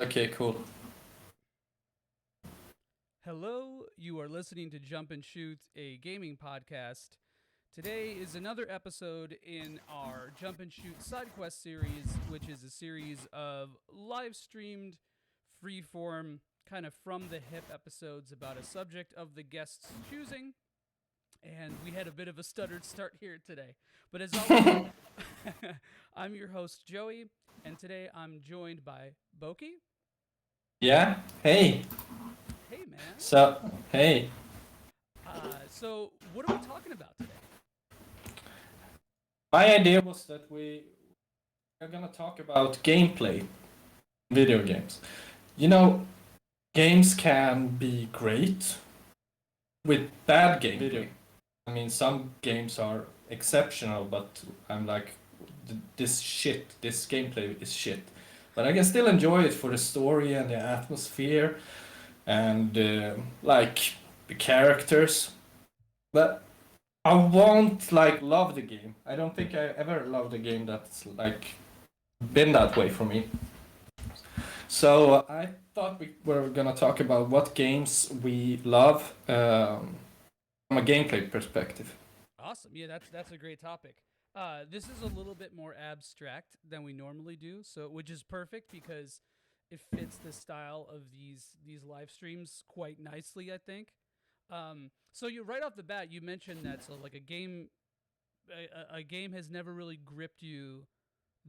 Okay, cool. Hello, you are listening to Jump and Shoot, a gaming podcast. Today is another episode in our Jump and Shoot Sidequest series, which is a series of live streamed, freeform, kind of from the hip episodes about a subject of the guest's choosing. And we had a bit of a stuttered start here today. But as always, I'm your host, Joey, and today I'm joined by Boki. Yeah. Hey. Hey, man. Hey. So, what are we talking about today? My idea was that we are gonna talk about gameplay in video games. You know, games can be great with bad gameplay. I mean, some games are exceptional, but I'm like, this gameplay is shit. But I can still enjoy it for the story and the atmosphere and like the characters. But I won't like love the game. I don't think I ever loved a game that's like been that way for me. So I thought we were gonna talk about what games we love from a gameplay perspective. Awesome. Yeah, that's a great topic. This is a little bit more abstract than we normally do, so which is perfect because it fits the style of these live streams quite nicely, I think. So you right off the bat, you mentioned that so like a game has never really gripped you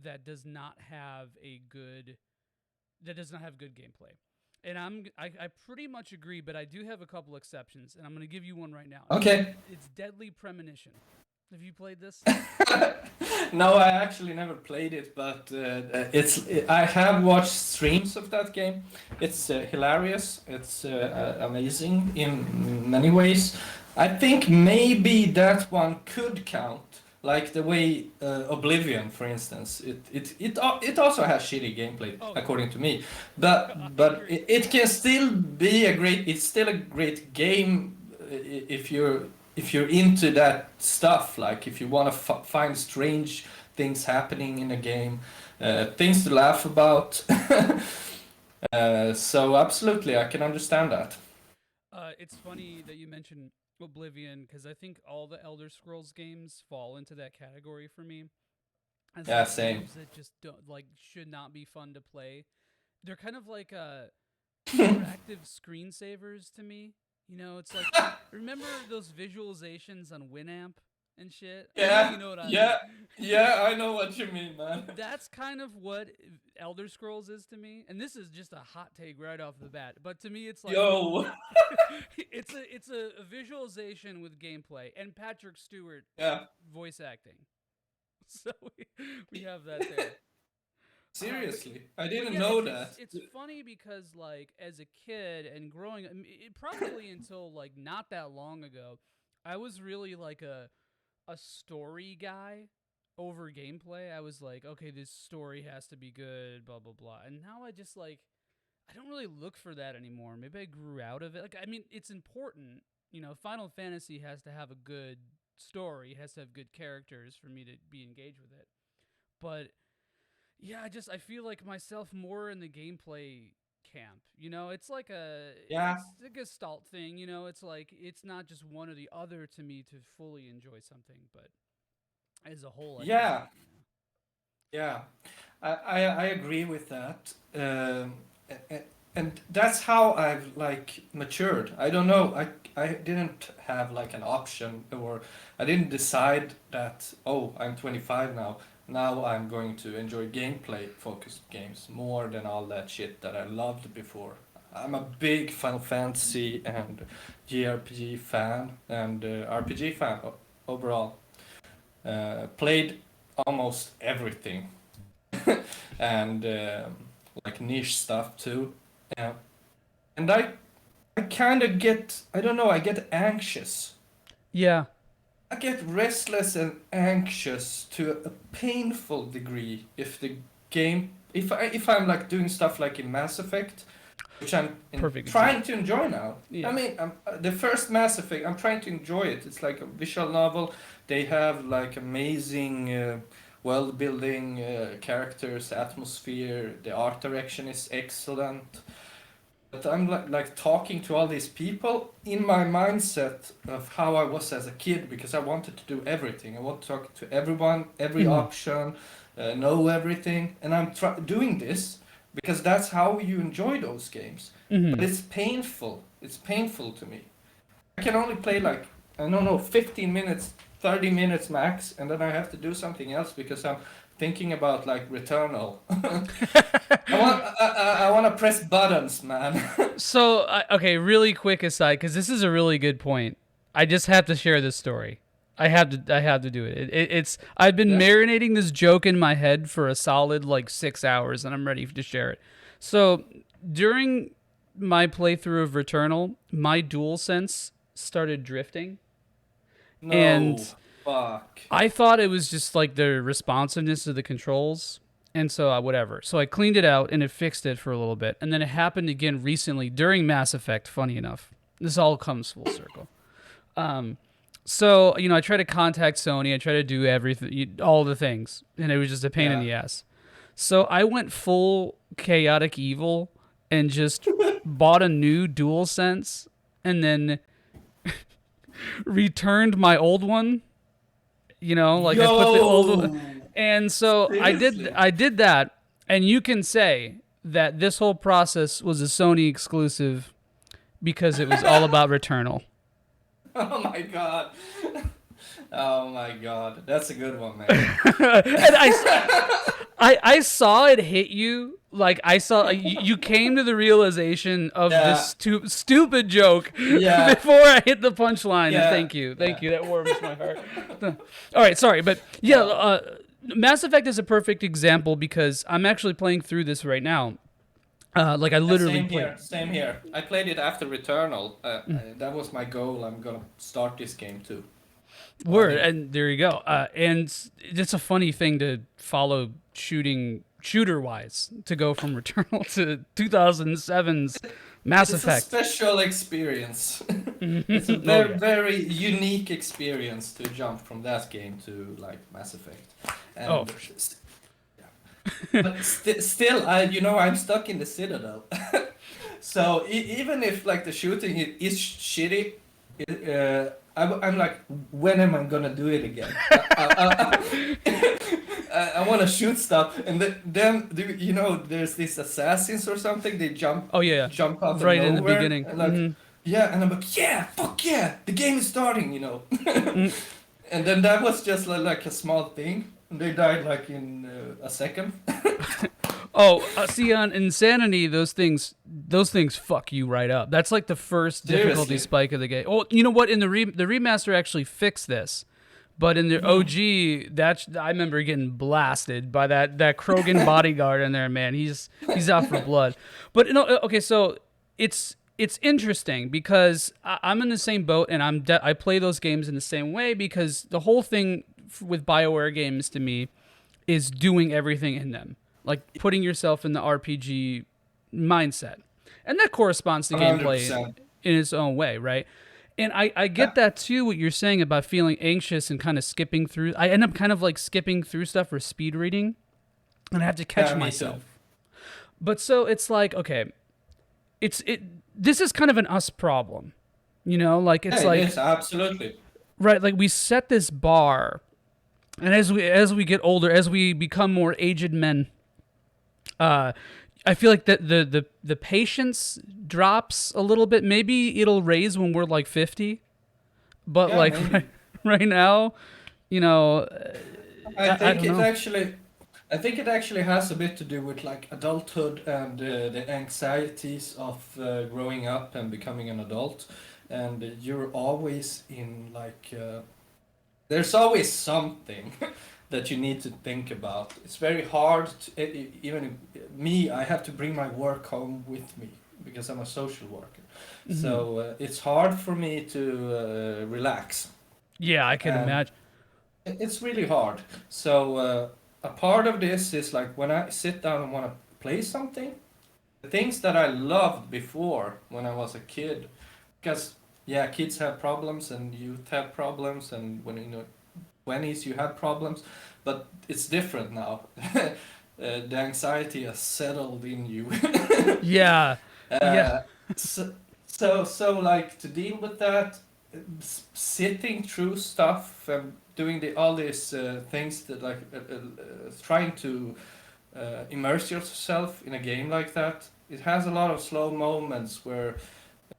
that does not have a good that does not have good gameplay. And I pretty much agree, but I do have a couple exceptions, and I'm going to give you one right now. Okay. It's Deadly Premonition. Have you played this? No, I actually never played it, but I have watched streams of that game. It's hilarious. It's amazing in many ways. I think maybe that one could count, like the way Oblivion, for instance. It also has shitty gameplay, Oh yeah, according to me, I but agree. it can still be a great. It's still a great game if you're into that stuff, like if you want to find strange things happening in a game, things to laugh about. So absolutely, I can understand that. It's funny that you mentioned Oblivion because I think all the Elder Scrolls games fall into that category for me as Yeah, like same. games that just don't like should not be fun to play. They're kind of like interactive screensavers to me. You know, it's like remember those visualizations on Winamp and shit. I know Yeah, you know what I mean. yeah, yeah. I know what you mean, man. That's kind of what Elder Scrolls is to me, and this is just a hot take right off the bat. But to me, it's like Yo. it's a visualization with gameplay and Patrick Stewart Yeah. voice acting. So we have that there. Uh, but Seriously, I but didn't yeah, know it's that. it's funny because like as a kid and growing, probably until like not that long ago, I was really like a story guy over gameplay. I was like, okay, this story has to be good, blah blah blah. And now I just like I don't really look for that anymore. Maybe I grew out of it. Like I mean, it's important. You know, Final Fantasy has to have a good story, has to have good characters for me to be engaged with it. But yeah, I feel like myself more in the gameplay camp. You know, Yeah, it's a gestalt thing. You know, it's like it's not just one or the other to me to fully enjoy something, but as a whole, I think. yeah, yeah. I agree with that. And that's how I've like matured. I don't know. I didn't have like an option, or I didn't decide that, oh, I'm 25 now. Now I'm going to enjoy gameplay focused games more than all that shit that I loved before. I'm a big Final Fantasy and JRPG fan and RPG fan overall. Played almost everything and like niche stuff too. Yeah. And I kind of get, I don't know, I get anxious. Yeah. I get restless and anxious to a painful degree if the game, if I'm like doing stuff like in Mass Effect, which Perfect trying to example. enjoy now. I Yeah. mean, the first Mass I'm trying to enjoy it. It's like a visual novel. They have like amazing world building, characters, atmosphere, the art direction is excellent. But I'm like talking to all these people in my mindset of how I was as a kid because I wanted to do everything. I want to talk to everyone, every option, know everything, and I'm doing this because that's how you enjoy those games. But it's painful. It's painful to me. I can only play like I don't know 15 minutes, 30 minutes max, and then I have to do something else because I'm thinking about like Returnal. I want to press buttons, man. So, okay, really quick aside, because this is a really good point. I just have to share this story. I have to do it. It's. I've been Yeah. marinating this joke in my head for a solid like 6 hours, and I'm ready to share it. So, during my playthrough of Returnal, my DualSense started drifting, No, and fuck. I thought it was just like the responsiveness of the controls. And so whatever. So I cleaned it out and it fixed it for a little bit. And then it happened again recently during Mass Effect, funny enough. This all comes full circle. So, I try to contact Sony. I try to do everything, all the things. And it was just a pain in Yeah. the ass. So I went full chaotic evil and just bought a new DualSense and then returned my old one. Like I put the old one. And so Seriously? I did that, and you can say that this whole process was a Sony exclusive because it was all about Returnal. Oh my god. Oh my god. That's a good one, man. And I saw it hit you. Like I saw you came to the realization of Yeah. this stupid joke Yeah. before I hit the punchline. Yeah. And thank Yeah. you. That warms my heart. All right, sorry, but yeah, Mass Effect is a perfect example because I'm actually playing through this right now. Like I literally Same played. here. Same here. I played it after Returnal. That was my goal. I'm gonna start this game too. Word, and there you go. And it's a funny thing to follow shooter wise to go from Returnal to 2007's Mass It's a Effect. special experience. It's a very unique experience to jump from that game to like Mass Effect. And For sure. but still, I'm stuck in the Citadel. So even if like the shooting is shitty, I'm like, when am I gonna do it again? I want to shoot stuff, and then there's these assassins or something. They jump jump out of Right in the nowhere, beginning. and like yeah, and I'm like, yeah, fuck yeah, the game is starting, And then that was just like a small thing. And they died like in a second. See, on Insanity, those things fuck you right up. That's like the first difficulty Seriously. spike of the game. Oh, you know what? In the remaster actually fixed this, but in the OG, I remember getting blasted by that Krogan bodyguard in there. Man, he's out for blood. But okay, so it's interesting because I'm in the same boat, and I play those games in the same way because the whole thing with BioWare games to me is doing everything in them. Like putting yourself in the RPG mindset. And that corresponds to gameplay 100%. in its own way, right? And I get that too, what you're saying about feeling anxious and kind of skipping through. I end up kind of like skipping through stuff or speed reading, and I have to catch Yeah, me myself. too. But so it's like, okay, this is kind of an us problem. Like it's Yeah, like it is, absolutely. right, like we set this bar, and as we get older, as we become more aged men, I feel like that the patience drops a little bit. Maybe it'll raise when we're like 50, but Yeah, like maybe. right now, I think don't it know. actually, I think it actually has a bit to do with like adulthood and the anxieties of growing up and becoming an adult, and you're always in like there's always something that you need to think about. It's very hard to, even me. I have to bring my work home with me because I'm a social worker, so it's hard for me to relax. Yeah, I can And imagine. it's really hard. So a part of this is like when I sit down and want to play something, the things that I loved before when I was a kid, because yeah, kids have problems and youth have problems, and when 20s you have problems, but it's different now. The anxiety has settled in you. Yeah. Yeah. uh, so like to deal with that, sitting through stuff and doing all these things that like trying to immerse yourself in a game like that. It has a lot of slow moments where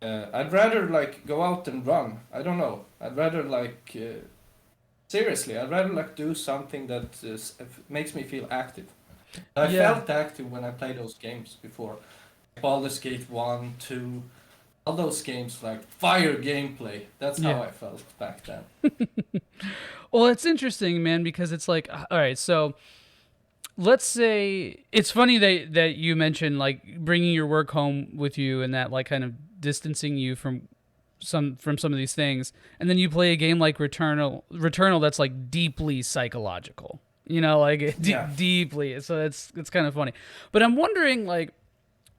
I'd rather like go out and run. I don't know. I'd rather like seriously. I'd rather like do something that makes me feel active. I Yeah. felt active when I played those games before. Baldur's Gate 1, 2, all those games like fire gameplay. That's how Yeah. I felt back then. Well, it's interesting, man, because it's like, all right, so let's say it's funny that you mentioned like bringing your work home with you and that like kind of distancing you from some of these things, and then you play a game like Returnal that's like deeply psychological, like Yeah. deeply. So it's kind of funny, but I'm wondering like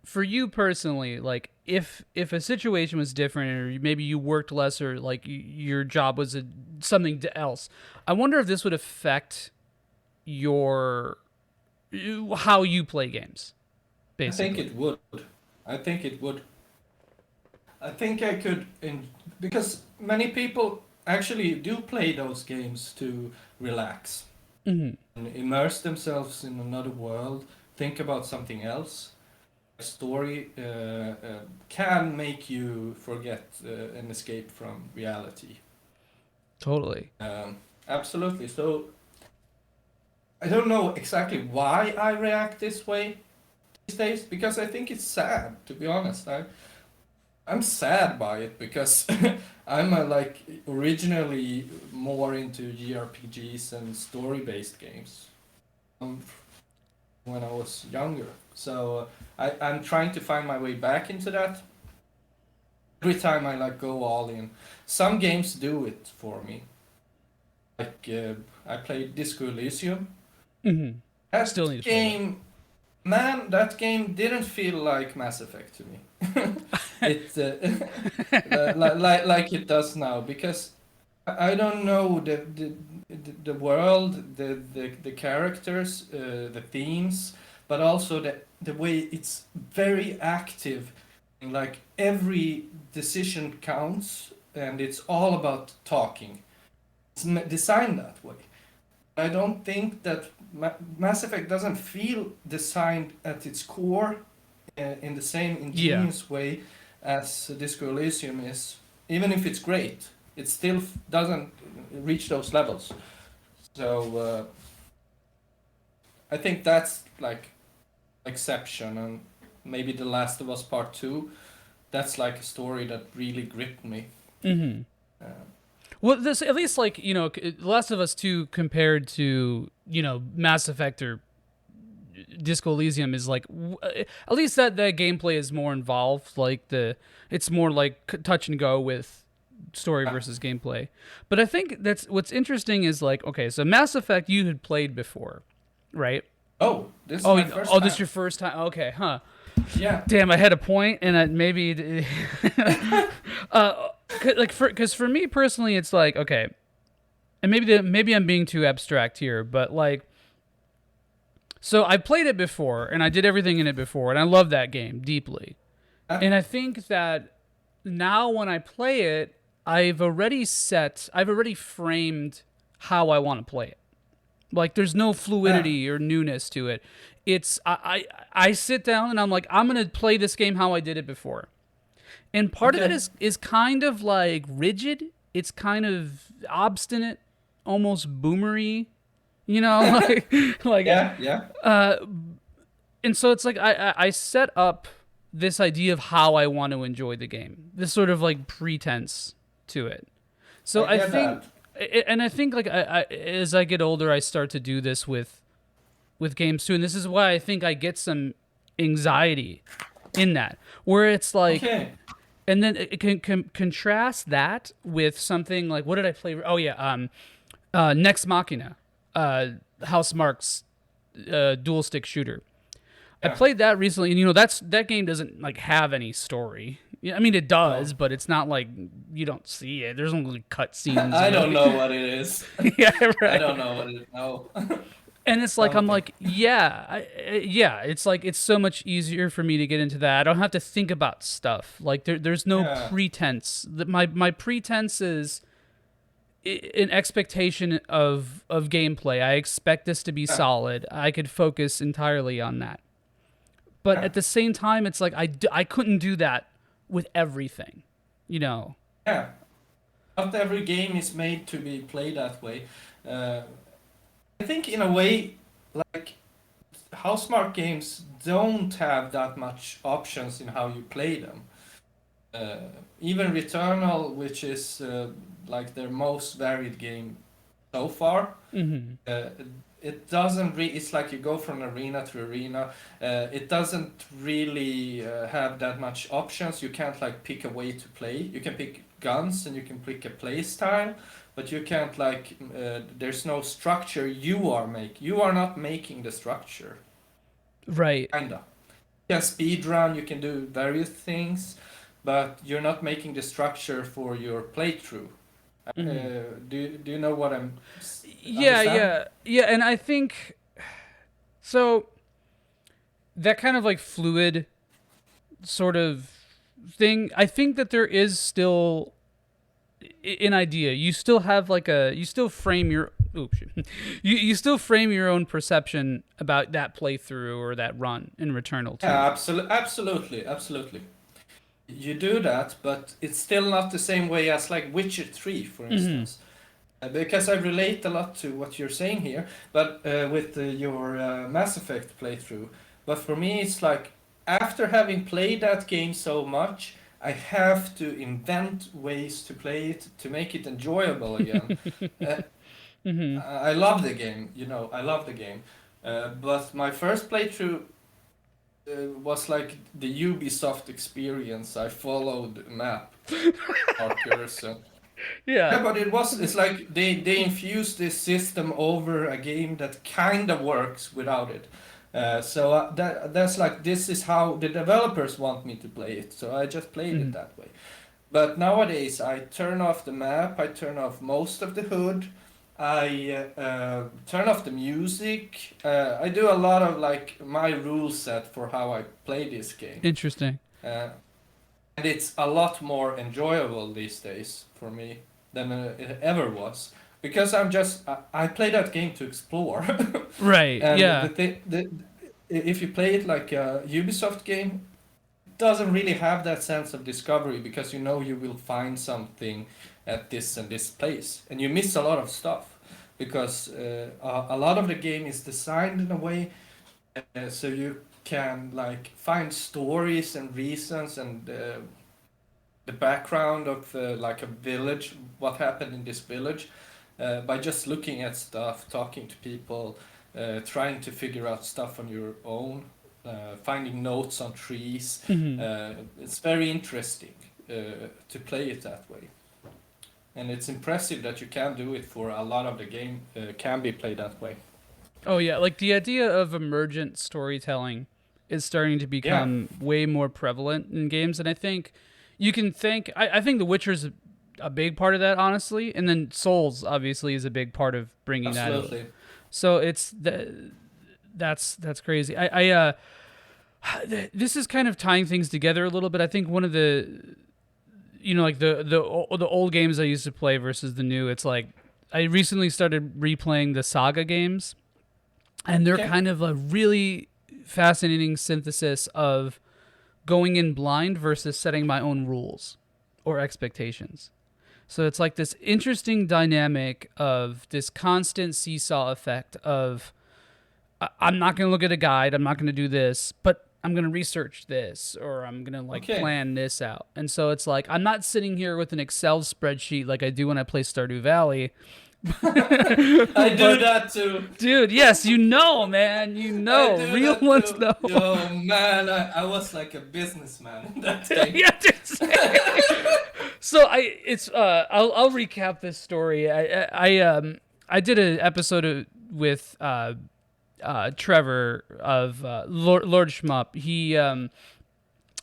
for you personally, like if a situation was different or maybe you worked less or like your job was something else, I wonder if this would affect your how you play games, I think basically. it would. I think it would. I think I could, because many people actually do play those games to relax Hmm. and immerse themselves in another world, think about something else. A story can make you forget and escape from reality. Totally. Absolutely. So I don't know exactly why I react this way these days because I think it's sad, to be honest. I'm sad by it because I'm like originally more into JRPGs and story-based games when I was younger. So I'm trying to find my way back into that. Every time I like go all in. Some games do it for me. Like I played Disco Elysium. Hmm. That Still need to play that. game, man, that game didn't feel like Mass Effect to me. It like it does now because I don't know the world, the characters, the themes, but also the way it's very active, and like every decision counts, and it's all about talking. It's designed that way. I don't think that Mass Effect doesn't feel designed at its core in the same Yeah. ingenious way as Disco Elysium is. Even if it's great, it still doesn't reach those levels. So I think that's like exception, and maybe The Last of Us Part Two. That's like a story that really gripped me. Hmm. Uh, Well, this at least like Last of Us 2 compared to Mass Effect or Disco Elysium is like at least that gameplay is more involved. Like it's more like touch and go with story uh, versus gameplay. But I think that's what's interesting is like okay, so Mass Effect you had played before, right? oh, this is Oh, my first oh, this is time. your first time. Okay, huh? Yeah. Damn, I had a point, and maybe, like because for me personally, it's like okay, and maybe I'm being too abstract here, but like, so I played it before, and I did everything in it before, and I love that game deeply, Uh, and I think that now when I play it, I've already framed how I want to play it. Like there's no uh, fluidity or newness to it. It's I sit down and I'm like I'm gonna play this game how I did it before, and part of it okay. is kind of like rigid. It's kind of obstinate, almost boomery, like Yeah. Yeah. uh, and so it's like I set up this idea of how I want to enjoy the game. This sort of like pretense to it. So I I get think, that. and I think like as I get older, I start to do this with games too, and this is why I think I get some anxiety in that, where it's like, Okay. and then it can contrast that with something like what did I play? Oh yeah, Next Machina, House Mark's dual stick shooter. I Yeah. played that recently, and that game doesn't like have any story. Yeah, I mean it does, but it's not like you don't see it. There's only cutscenes. I don't know what it is. Yeah, I right. don't know what it is. No. And it's like I'm Something. like, yeah, yeah. It's like it's so much easier for me to get into that. I don't have to think about stuff. Like there's no Yeah. pretense. My pretense is an expectation of gameplay. I expect this to be Yeah. solid. I could focus entirely on that. But Yeah. at the same time, it's like I couldn't do that with everything, you know. Yeah. Not every game is made to be played that way. Uh, I think in a way, like Housemarque games don't have that much options in how you play them. Uh, Even Returnal, which is like their most varied game so far, Mm-hmm. uh, it doesn't it's like you go from arena to arena. It doesn't really have that much options. You can't like pick a way to play. You can pick guns and you can pick a play style, but you can't like there's no structure you are not making the structure, Right. kinda. You can speed run, you can do various things, but you're not making the structure for your playthrough. Mm-hmm. Do you know what I'm Yeah, understand? yeah, and I think so. That kind of like fluid sort of thing. I think that there is still an idea. You still have like you still frame your you still frame your own perception about that playthrough or that run in Returnal too. Yeah, absolutely, absolutely. You do that, but it's still not the same way as like Witcher 3, for Mm-hmm. instance. Because I relate a lot to what you're saying here, but with your Mass Effect playthrough. But for me, it's like after having played that game so much, I have to invent ways to play it to make it enjoyable again. Uh, Mm-hmm. I love the game, I love the game. But my first playthrough was like the Ubisoft experience. I followed map markers. Yeah. Yeah, but it's like they infused this system over a game that kind of works without it. That's like this is how the developers want me to play it. So I just played it Mm-hmm. that way. But nowadays I turn off the map, I turn off most of the HUD, I turn off the music. I do a lot of like my rule set for how I play this game. Interesting. Uh, and it's a lot more enjoyable these days for me than it ever was because I play that game to explore. Right. And Yeah. if you play it like a Ubisoft game, it doesn't really have that sense of discovery because you know you will find something at this and this place, and you miss a lot of stuff because a lot of the game is designed in a way so you can like find stories and reasons and the background of like a village, what happened in this village, by just looking at stuff, talking to people, trying to figure out stuff on your own, finding notes on trees. Mm-hmm. It's very interesting to play it that way. And it's impressive that you can do it for a lot of the game can be played that way. Oh yeah, like the idea of emergent storytelling is starting to Yeah, become way more prevalent in games, and I think you can thank. I think The Witcher's a big part of that, honestly, and then Souls obviously is a big part of bringing that. absolutely. So that's crazy. This is kind of tying things together a little bit. I think one of the like the old games I used to play versus the new. It's like I recently started replaying the Saga games, and they're Okay. kind of a really fascinating synthesis of going in blind versus setting my own rules or expectations. So it's like this interesting dynamic of this constant seesaw effect of I'm not going to look at a guide, I'm not going to do this, but I'm going to research this or I'm going to like Okay. plan this out. And so it's like I'm not sitting here with an Excel spreadsheet like I do when I play Stardew Valley. I do But that too. dude, yes, man, I do real that ones too. know. Yo, man, I was like a businessman in that game. Yeah, dude. So I'll recap this story. I did an episode with Trevor of Lord Shmup.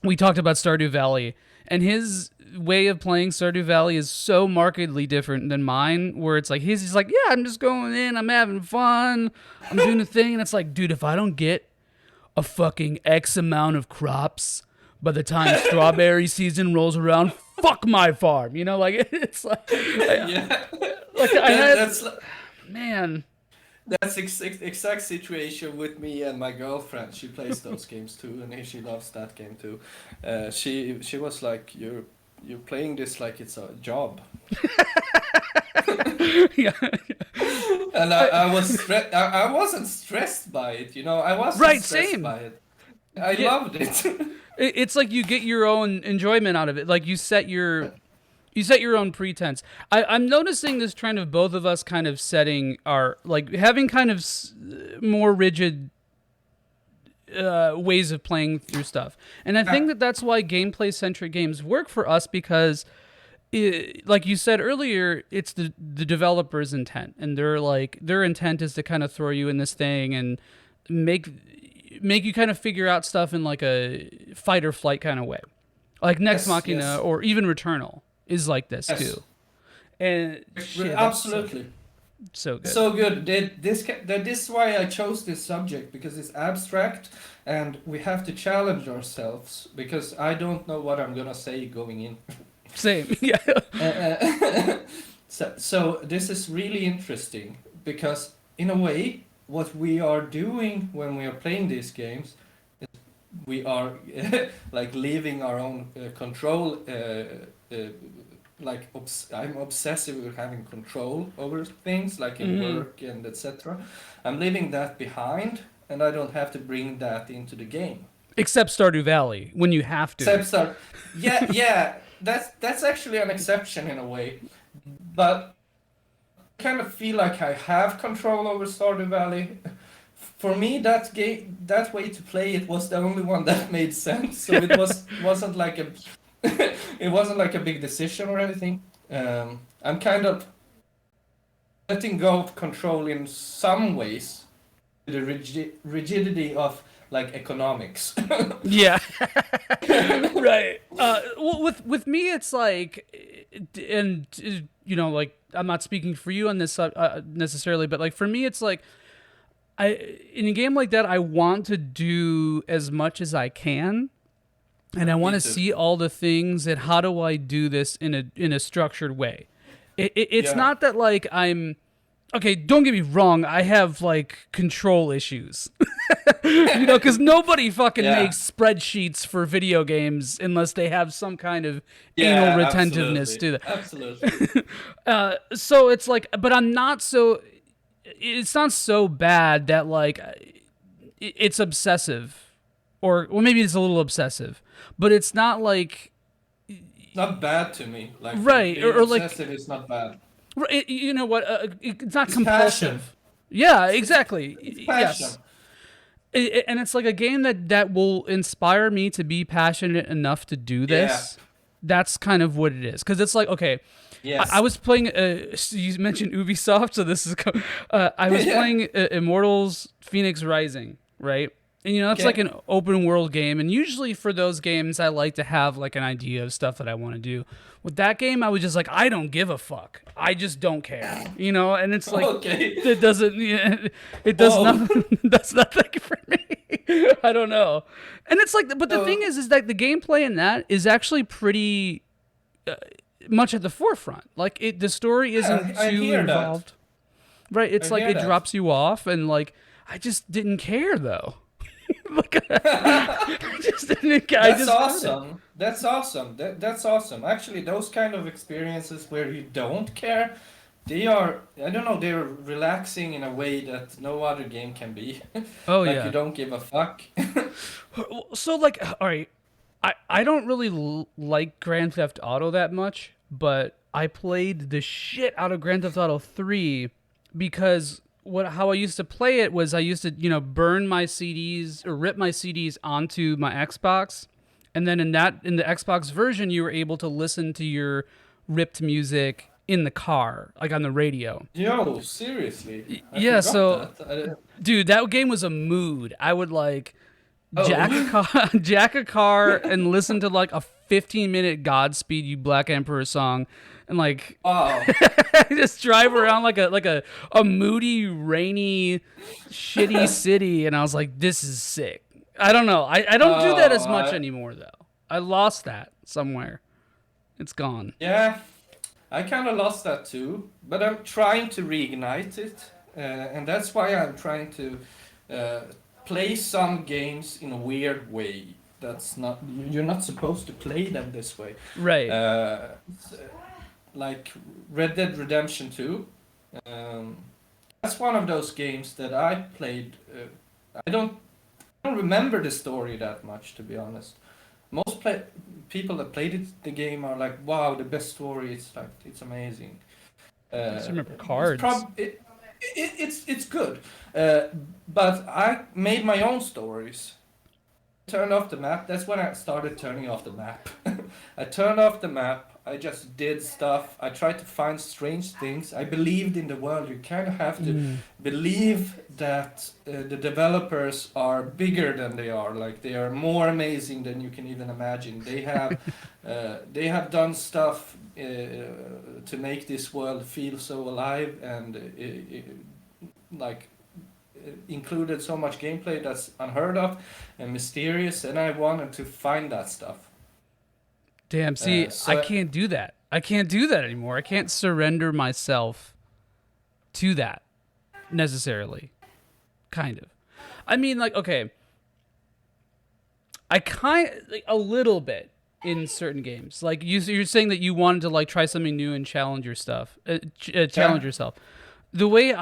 we talked about Stardew Valley, and his way of playing Stardew Valley is so markedly different than mine, where it's like he's like, yeah, I'm just going in, I'm having fun, I'm doing a thing, and it's like, dude, if I don't get a fucking X amount of crops by the time strawberry season rolls around, fuck my farm, you know, like it's like, Yeah. like I had, man. That's exact situation with me and my girlfriend. She plays those games too, and she loves that game too. She was like, "You're playing this like it's a job." Yeah. And I wasn't stressed by it, you know. I wasn't Right, stressed same. by it. I Yeah. loved it. It's like you get your own enjoyment out of it. Like you set your own pretense. I'm noticing this trend of both of us kind of setting our, like, having kind of more rigid ways of playing through stuff. And I think that that's why gameplay centric games work for us, because like you said earlier, it's the developer's intent, and their intent is to kind of throw you in this thing and make you kind of figure out stuff in like a fight or flight kind of way. Like Next Machina or even Returnal is like this too. And shit, absolutely so good. So good. This is why I chose this subject, because it's abstract and we have to challenge ourselves, because I don't know what I'm gonna say going in. Same. Yeah. So this is really interesting, because in a way what we are doing when we are playing these games is we are like leaving our own control, like I'm obsessive with having control over things, like in work and etc. I'm leaving that behind, and I don't have to bring that into the game. Except Stardew Valley, when you have to. Yeah, that's actually an exception in a way, but I kind of feel like I have control over Stardew Valley. For me, that way to play it was the only one that made sense. So it wasn't like a it wasn't like a big decision or anything. I'm kind of letting go of control in some ways, the rigidity of like economics. Yeah. Right. Well, with me, it's like, and you know, like, I'm not speaking for you on this necessarily, but like for me, it's like, in a game like that, I want to do as much as I can, and I want to see all the things, and how do I do this in a structured way. It's not that like I'm okay. Don't get me wrong. I have like control issues, you know, because nobody fucking makes spreadsheets for video games unless they have some kind of anal retentiveness to that. Absolutely. So it's like, but I'm not so. It's not so bad that like it's obsessive, or maybe it's a little obsessive, but it's not like it's not bad to me. Like right or like it's not bad. You know what? It's not compulsive. Passion. Yeah, exactly. It's passion. Yes. And it's like a game that will inspire me to be passionate enough to do this. Yeah. That's kind of what it is. Because it's like, okay, yes. I was playing, you mentioned Ubisoft, so this is, I was playing Immortals Phoenix Rising, right? And, you know, it's like an open world game. And usually for those games, I like to have like an idea of stuff that I want to do. With that game, I was just like, I don't give a fuck. I just don't care, you know? And it's like, it doesn't, it does nothing, that's nothing for me. I don't know. And it's like, but the thing is that the gameplay in that is actually pretty much at the forefront. Like, the story isn't too involved. Right? It's like, it drops you off, and like, I just didn't care though. Like, I just didn't care. That's awesome. That's awesome. That's awesome. Actually, those kind of experiences where you don't care, they are, I don't know, they're relaxing in a way that no other game can be. Oh, like you don't give a fuck. So, like, all right, I don't really like Grand Theft Auto that much, but I played the shit out of Grand Theft Auto 3 because how I used to play it was I used to, you know, burn my CDs or rip my CDs onto my Xbox. And then in the Xbox version, you were able to listen to your ripped music in the car, like on the radio. Yo, seriously? Yeah, so, dude, that game was a mood. I would like, jack a Oh. car, jack a car, and listen to like a 15-minute Godspeed You Black Emperor song, and like Wow. just drive around like a moody, rainy, shitty city. And I was like, this is sick. I don't know. I don't do that Oh, as much anymore though. I lost that somewhere. It's gone. yeah. I kind of lost that too, but I'm trying to reignite it, and that's why I'm trying to uh, play some games in a weird way. That's not You're not supposed to play them this way. Right. S- like Red Dead Redemption 2. Um, that's one of those games that I played. I don't remember the story that much, to be honest. People that played the game are like, "Wow, the best story! It's amazing." I just remember It's cards. it's good, uh, but I made my own stories. Turned off the map. That's when I started turning off the map. I turned off the map. I just did stuff. I tried to find strange things. I believed in the world. You kind of have to believe that the developers are bigger than they are. Like they are more amazing than you can even imagine. They have done stuff to make this world feel so alive and like included so much gameplay that's unheard of and mysterious, and I wanted to find that stuff. Damn, see, I So can't do that. I can't do that anymore. I can't surrender myself to that necessarily. Kind of. I mean, like, okay, like, a little bit in certain games. Like you're saying that you wanted to like try something new and challenge your stuff, challenge yeah, yourself. The way so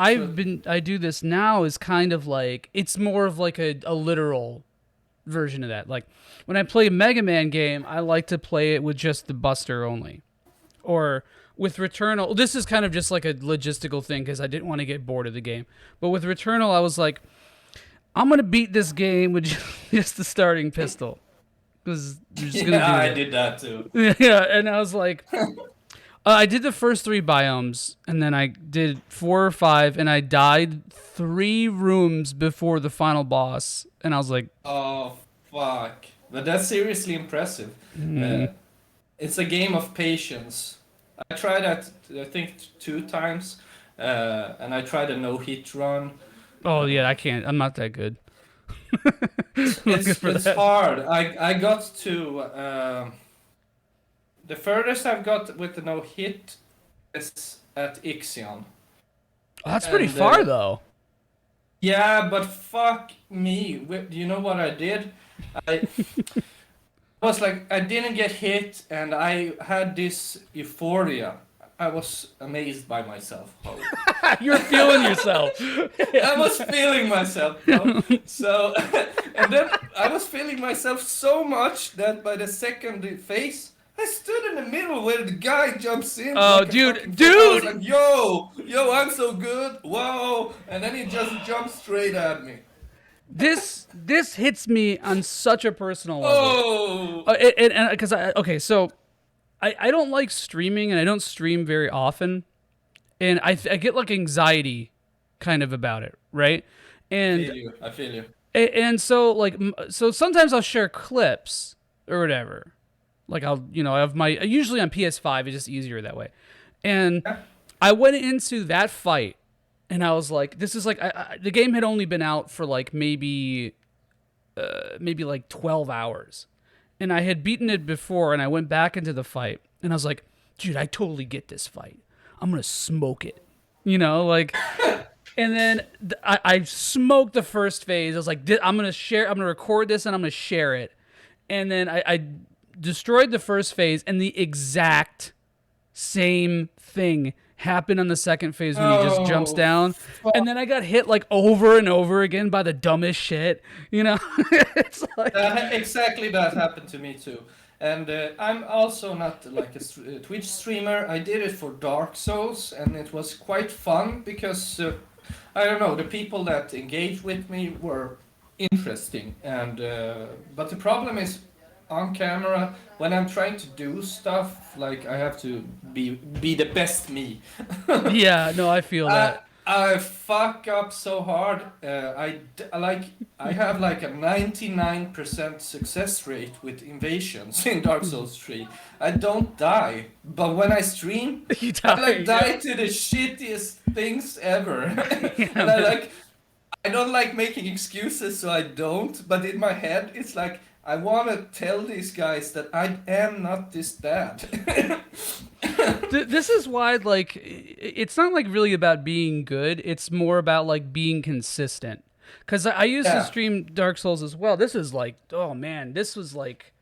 I do this now is kind of like it's more of like a literal version of that. Like when I play a Mega Man game, I like to play it with just the Buster only, or with Returnal. This is kind of just like a logistical thing because I didn't want to get bored of the game. But with Returnal, I was like, I'm gonna beat this game with just the starting pistol because you're just gonna yeah, do I that. did that too. Yeah, and I was like, I did the first 3 biomes, and then I did 4 or 5, and I died 3 rooms before the final boss, and I was like, Oh fuck! But that's seriously impressive. Uh, it's a game of patience. I tried that I think 2 times, and I tried a no hit run. oh yeah, I can't. I'm not that good. It's I'm not good for it's that. hard. I got to the furthest I've got with the no hit is at Ixion. Oh, that's pretty And far though. yeah, but fuck me. Do you know what I did? I was like, I didn't get hit, and I had this euphoria. I was amazed by myself. Holy. You're feeling yourself. I was feeling myself, bro. So, and then I was feeling myself so much that by the second phase, I stood in the middle where the guy jumps in Oh, like a fucking dude, fool. I was dude. like, yo, I'm so good. Whoa. And then he just jumped straight at me. This hits me on such a personal level. Oh. And because okay, so I don't like streaming, and I don't stream very often, and I get like anxiety kind of about it, right? And Feel you. I feel you. and so like so sometimes I'll share clips or whatever. Like I have my usually on PS5, it's just easier that way. And Yeah. I went into that fight, and I was like, this is like the game had only been out for like maybe like 12 hours. And I had beaten it before, and I went back into the fight, and I was like, dude, I totally get this fight. I'm going to smoke it. Like, and then I smoked the first phase. I was like, I'm going to record this, and I'm going to share it. And then I destroyed the first phase, and the exact same thing happened on the second phase when he just jumps down. And then I got hit like over and over again by the dumbest shit. It's like Exactly that happened to me too. And I'm also not like a Twitch streamer. I did it for Dark Souls, and it was quite fun because I don't know, the people that engaged with me were interesting. And but the problem is on camera when I'm trying to do stuff, like I have to be the best me. yeah, no, I feel I, that. I fuck up so hard. I have like a 99% success rate with invasions in Dark Souls 3. I don't die, but when I stream, You I die. like die to the shittiest things ever. Yeah, And man. I don't like making excuses, so I don't. But in my head, it's like I want to tell these guys that I am not this bad. This is why, like, it's not like really about being good. It's more about like being consistent. Because I used to Yeah, stream Dark Souls as well. This is like, oh man, this was like,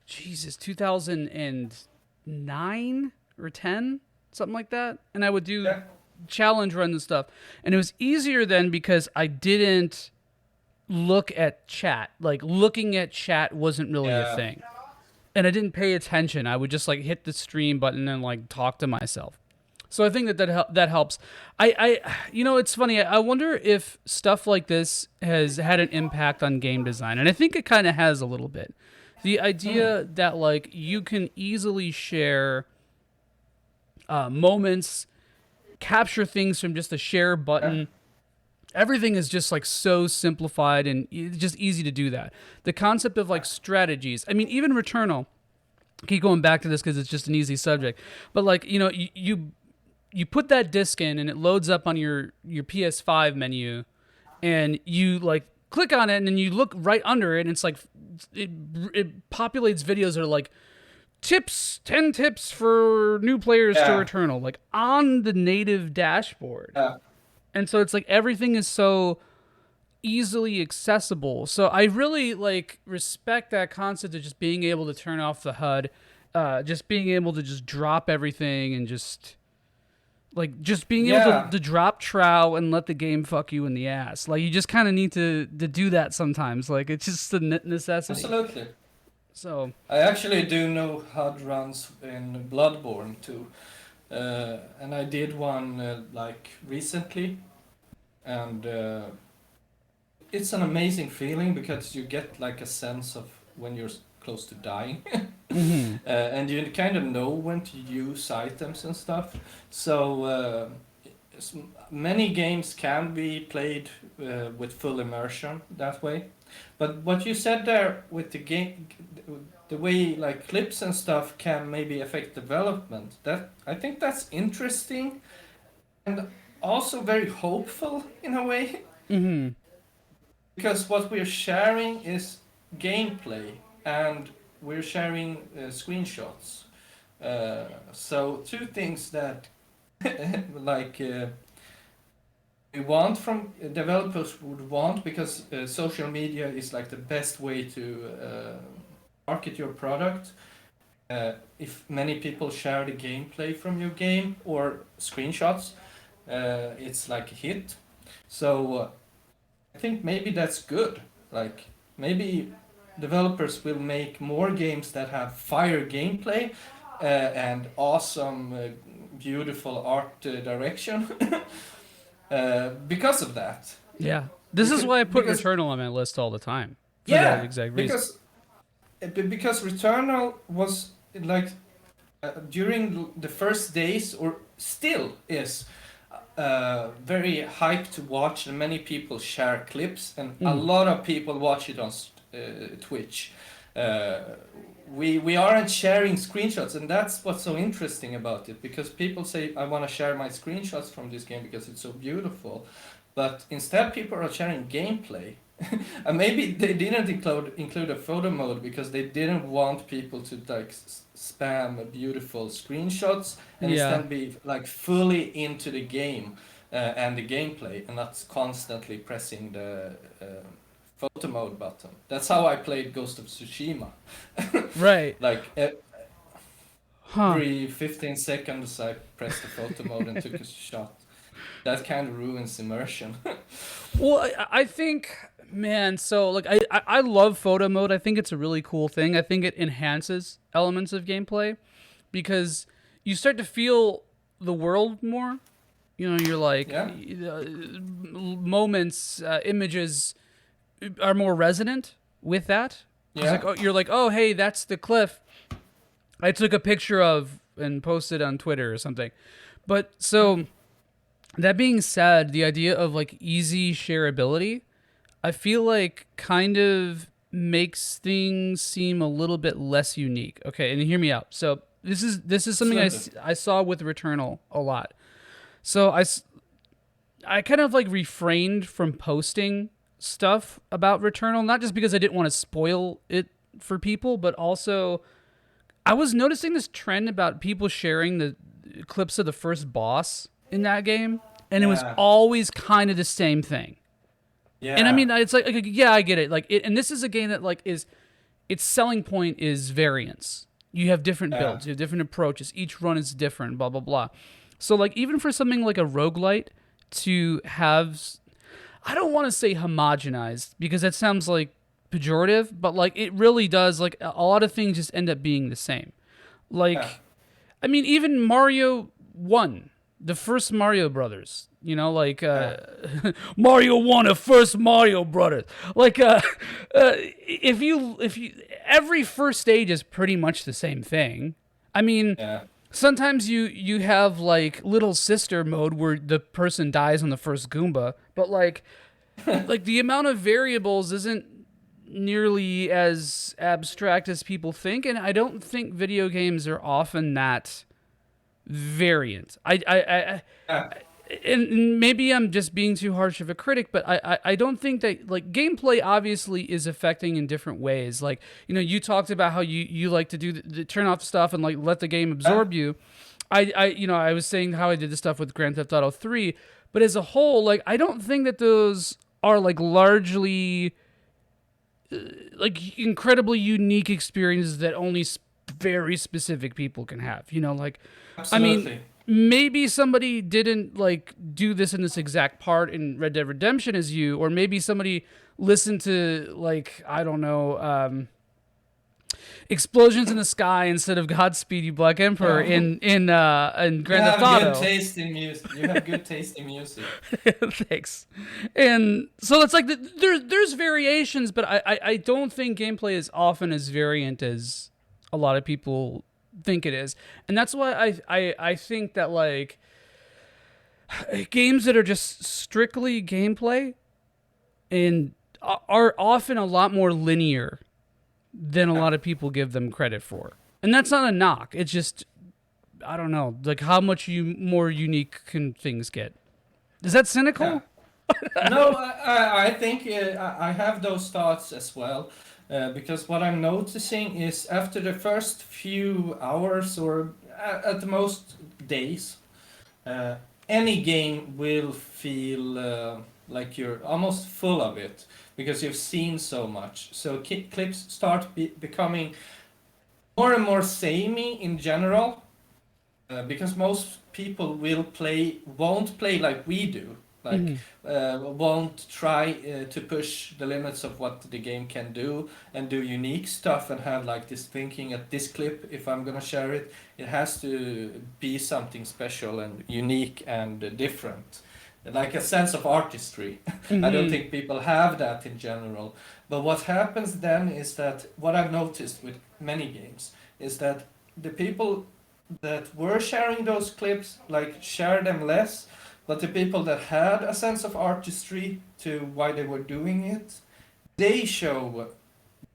Jesus, 2009 or 10, something like that. And I would do yeah, challenge runs and stuff. And it was easier then because I didn't look at chat. Like, looking at chat wasn't really a yeah. thing. And I didn't pay attention. I would just like hit the stream button and like talk to myself. So I think that helps. It's funny. I wonder if stuff like this has had an impact on game design, and I think it kind of has a little bit. The idea that like you can easily share moments, capture things from just a share Yeah. button. Everything is just like so simplified and it's just easy to do that. The concept of like strategies. I mean, even Returnal. Keep going back to this because it's just an easy subject. But like you put that disc in and it loads up on your PS5 menu, and you like click on it and then you look right under it and it's like it populates videos that are like 10 tips for new players to Yeah. Returnal, like on the native dashboard. Yeah. And so it's like everything is so easily accessible. So I really like respect that concept of just being able to turn off the HUD, just being able to just drop everything and just being able Yeah. to drop trow and let the game fuck you in the ass. Like you just kind of need to do that sometimes. Like it's just a necessity. Absolutely. So I actually do know HUD runs in Bloodborne too. And I did one like recently, and it's an amazing feeling because you get like a sense of when you're close to dying. mhm. And you kind of know when to use items and stuff. So many games can be played with full immersion that way. But what you said there with the game, the way like clips and stuff can maybe affect development. That I think that's interesting and also very hopeful in a way, Mhm. because what we're sharing is gameplay and we're sharing screenshots. So two things that like we want from developers would want, because social media is like the best way to market your product. If many people share the gameplay from your game or screenshots, it's like a hit. So I think maybe that's good. Like maybe developers will make more games that have fire gameplay and awesome, beautiful art direction because of that. Yeah. This is why I put Because Returnal on my list all the time for that yeah, exact reason. because Returnal was like during the first days, or still is, very hyped to watch, and many people share clips, and a Mhm. lot of people watch it on Twitch. Uh, we aren't sharing screenshots, and that's what's so interesting about it, because people say I want to share my screenshots from this game because it's so beautiful, but instead people are sharing gameplay. And maybe they didn't include a photo mode because they didn't want people to like spam beautiful screenshots, and Yeah. instead be like fully into the game and the gameplay, and not constantly pressing the photo mode button. That's how I played Ghost of Tsushima. Right. Like Huh. every 15 seconds I pressed the photo mode and took a shot. That kind of ruins immersion. Well, I think, man, so like I love photo mode. I think it's a really cool thing. I think it enhances elements of gameplay because you start to feel the world more. You know, you're like Yeah, moments, images are more resonant with that. Because yeah, you're like, oh, hey, that's the cliff I took a picture of and posted on Twitter or something. But so That being said, the idea of like easy shareability, I feel like kind of makes things seem a little bit less unique. Okay, and hear me out. So this is something Absolutely. I saw with Returnal a lot. So I kind of like refrained from posting stuff about Returnal, not just because I didn't want to spoil it for people, but also I was noticing this trend about people sharing the clips of the first boss in that game, and it was Yeah. always kind of the same thing. And I Yeah. mean, it's like yeah, I get it. Like, and this is a game that like is its selling point is variance. You have different Yeah. builds, you have different approaches. Each run is different. Blah blah blah. So like even for something like a roguelite to have, I don't want to say homogenized because that sounds like pejorative, but like it really does. Like a lot of things just end up being the same. Yeah. Like I mean, even Mario 1, the first Mario Brothers, you know, like Yeah. Mario 1, a first Mario Brothers. Like if you every first stage is pretty much the same thing. I mean, Yeah. sometimes you have like little sister mode where the person dies on the first Goomba, but like the amount of variables isn't nearly as abstract as people think, and I don't think video games are often that variant. Yeah. And maybe I'm just being too harsh of a critic, but I don't think that like gameplay obviously is affecting in different ways. Like you talked about how you like to do the turn off stuff and like let the game Yeah. absorb you. I was saying how I did the stuff with Grand Theft Auto 3, but as a whole, like I don't think that those are like largely like incredibly unique experiences that only very specific people can have. Like I mean, Absolutely. maybe somebody didn't like do this in this exact part in Red Dead Redemption as you, or maybe somebody listened to like I don't know, explosions in the sky instead of Godspeed You Black Emperor Yeah. in You Grand Theft have good Auto. taste in music. You have good taste in music. Thanks. And so it's like there's variations, but I don't think gameplay is often as variant as a lot of people think it is, and that's why I think that like games that are just strictly gameplay and are often a lot more linear than a Yeah. lot of people give them credit for. And that's not a knock. It's just I don't know, like how much more unique can things get? Is that Yeah. cynical? No, I think I have those thoughts as well. Because what I'm noticing is after the first few hours or at the most days, uh, any game will feel like you're almost full of it because you've seen so much. So clips start becoming more and more samey in general, because most people won't play like we do, like Mhm. won't try to push the limits of what the game can do and do unique stuff and have like this thinking at this clip, if I'm gonna share it, it has to be something special and unique and different, like a sense of artistry. I don't Mhm. think people have that in general. But what happens then is that what I've noticed with many games is that the people that were sharing those clips like share them less, but the people that had a sense of artistry to why they were doing it, they show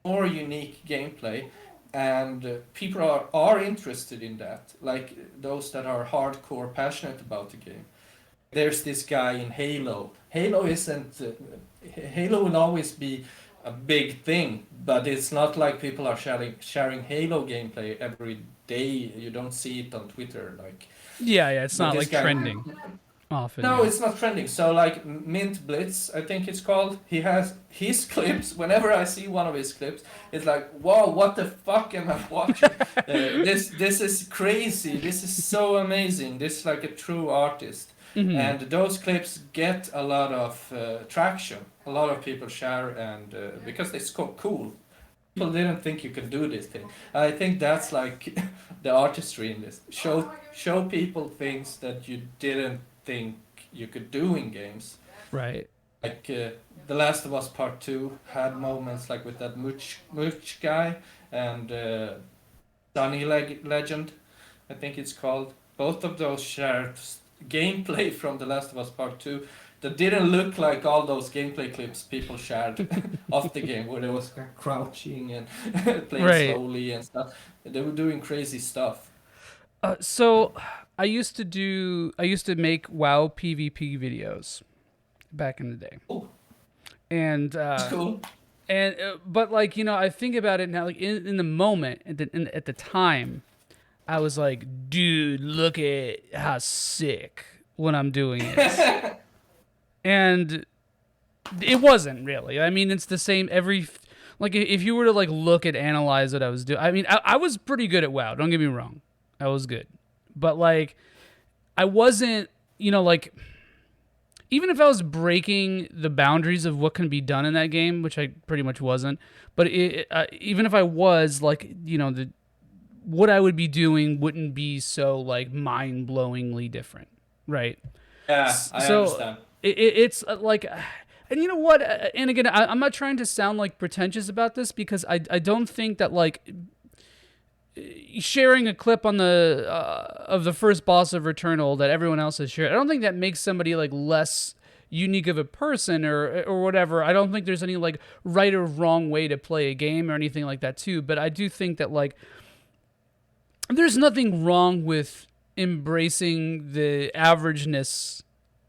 more unique gameplay, and people are interested in that, like those that are hardcore passionate about the game. There's this guy in Halo. Halo isn't. Halo will always be a big thing, but it's not like people are sharing Halo gameplay every day. You don't see it on Twitter, like. Yeah, it's But not this like guy. trending often, No, yeah. it's not trending. So like Mint Blitz, I think it's called. He has his clips. Whenever I see one of his clips, it's like, wow, what the fuck am I watching? This is crazy. This is so amazing. This is like a true artist, Mhm. and those clips get a lot of traction. A lot of people share, and because it's cool. People didn't think you could do this thing. I think that's like the artistry in this. Show people things that you didn't think you could do in games. Right. Like The Last of Us Part 2 had moments like with that Mooch guy and Legend, I think it's called. Both of those shared gameplay from The Last of Us Part 2 that didn't look like all those gameplay clips people shared of the game, where they was crouching and playing Right. slowly and stuff. They were doing crazy stuff. So I used to make WoW PvP videos back in the day, Oh, and that's cool. but like, you know, I think about it now, like in the moment, at the time, I was like, dude, look at how sick when I'm doing it, and it wasn't really. I mean, it's the same like if you were to like look at analyze what I was doing. I mean, I was pretty good at WoW. Don't get me wrong, I was good, but like I wasn't, you know, like even if I was breaking the boundaries of what can be done in that game, which I pretty much wasn't, but even if I was, like, you know, what I would be doing wouldn't be so like mind-blowingly different, right? Yeah, I So understand. it's like, and you know what? And again, I'm not trying to sound like pretentious about this, because I don't think that like sharing a clip on the of the first boss of Returnal that everyone else has shared, I don't think that makes somebody like less unique of a person or whatever. I don't think there's any like right or wrong way to play a game or anything like that too. But I do think that like there's nothing wrong with embracing the averageness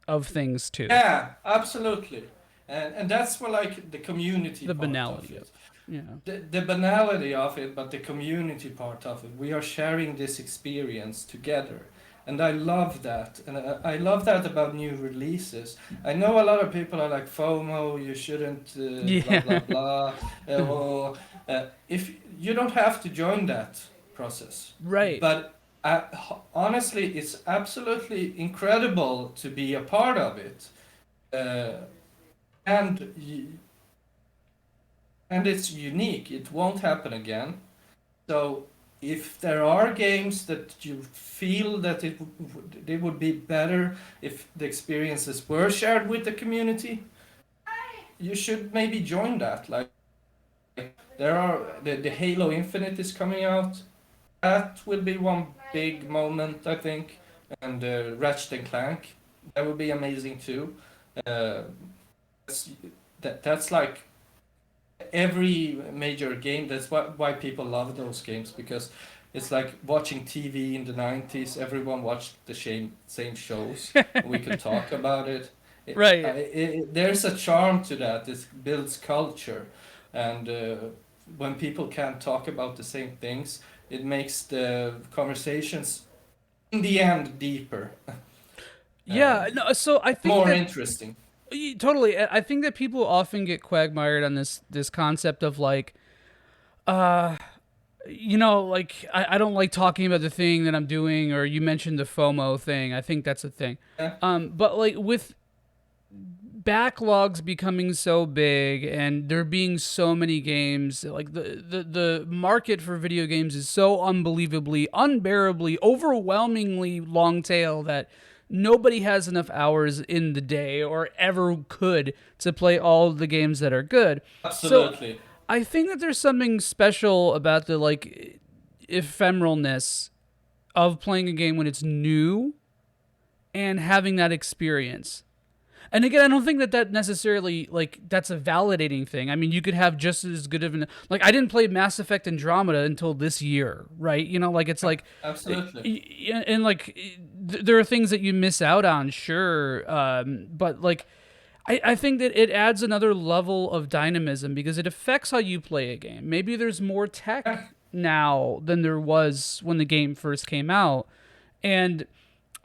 of things too. Yeah, absolutely. And that's what, like, the community The part of banality of it. it. You know. The banality of it, but the community part of it. We are sharing this experience together. And I love that. And I love that about new releases. I know a lot of people are like, FOMO, you shouldn't, blah, Yeah. blah, blah. Or, if you don't have to join that process. Right. But honestly, it's absolutely incredible to be a part of it. Uh, and and it's unique. It won't happen again. So if there are games that you feel that they would be better if the experiences were shared with the community, you should maybe join that. Like, there are the Halo Infinite is coming out. That will be one big moment, I think. And Ratchet and Clank, that would be amazing too. Uh, that's, that's like every major game. That's why people love those games, because it's like watching TV in the 90s. Everyone watched the same shows. We could talk about it. Right. There's a charm to that. It builds culture. And when people can't talk about the same things, it makes the conversations in the end deeper. Yeah. No. So I think More that interesting. totally. I think that people often get quagmired on this concept of like, uh, you know, like I don't like talking about the thing that I'm doing, or you mentioned the FOMO thing. I think that's a thing. Yeah. But like with backlogs becoming so big and there being so many games, like the market for video games is so unbelievably, unbearably, overwhelmingly long tail that nobody has enough hours in the day or ever could to play all the games that are good. So Absolutely. I think that there's something special about the like ephemeralness of playing a game when it's new and having that experience. And again, I don't think that necessarily like that's a validating thing. I mean, you could have just as good of an like I didn't play Mass Effect Andromeda until this year, right? You know, like it's like Absolutely. and like there are things that you miss out on, sure, but like I think that it adds another level of dynamism because it affects how you play a game. Maybe there's more tech now than there was when the game first came out, and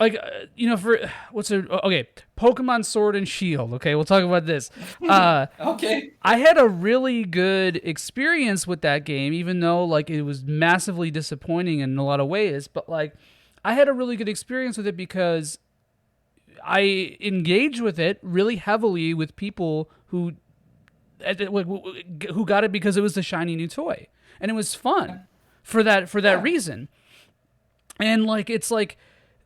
like you know, for what's a okay, Pokemon Sword and Shield. Okay, we'll talk about this. Okay. I had a really good experience with that game, even though like it was massively disappointing in a lot of ways. But like, I had a really good experience with it because I engaged with it really heavily with people who got it because it was the shiny new toy, and it was fun for that Yeah. reason. And like, it's like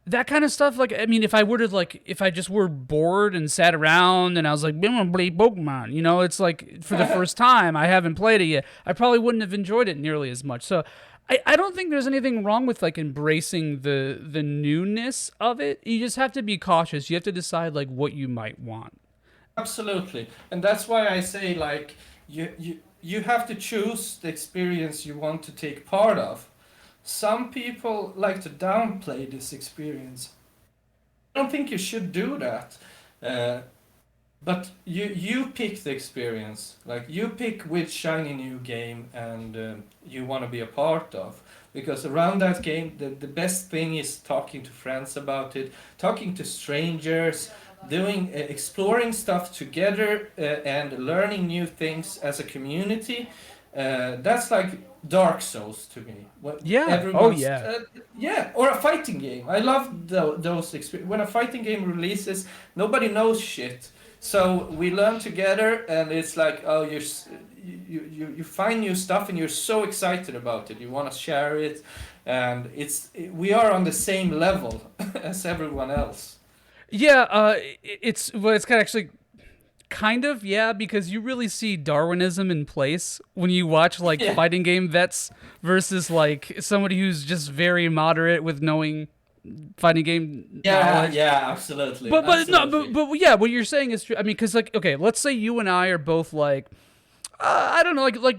that kind of stuff. Like, I mean, if I just were bored and sat around and I was like, I'm gonna play Pokemon, you know, it's like for the first time I haven't played it yet, I probably wouldn't have enjoyed it nearly as much. So I don't think there's anything wrong with like embracing the newness of it. You just have to be cautious. You have to decide like what you might want. Absolutely, and that's why I say like you have to choose the experience you want to take part of. Some people like to downplay this experience. I don't think you should do that. Uh, but you pick the experience. Like you pick which shiny new game and you want to be a part of. Because around that game, the best thing is talking to friends about it, talking to strangers, doing exploring stuff together and learning new things as a community. That's like Dark Souls to me. What Yeah. Oh everyone's yeah. yeah, or a fighting game. I love those experiences. When a fighting game releases, nobody knows shit. So we learn together, and it's like, oh, you find new stuff, and you're so excited about it. You want to share it, and we are on the same level as everyone else. Yeah. It's kind of actually kind of, yeah, because you really see Darwinism in place when you watch like Yeah, fighting game vets versus like somebody who's just very moderate with knowing fighting game yeah, knowledge. yeah, absolutely, But no, absolutely. but yeah, what you're saying is true. I mean, because like, okay, let's say you and I are both like, I don't know, like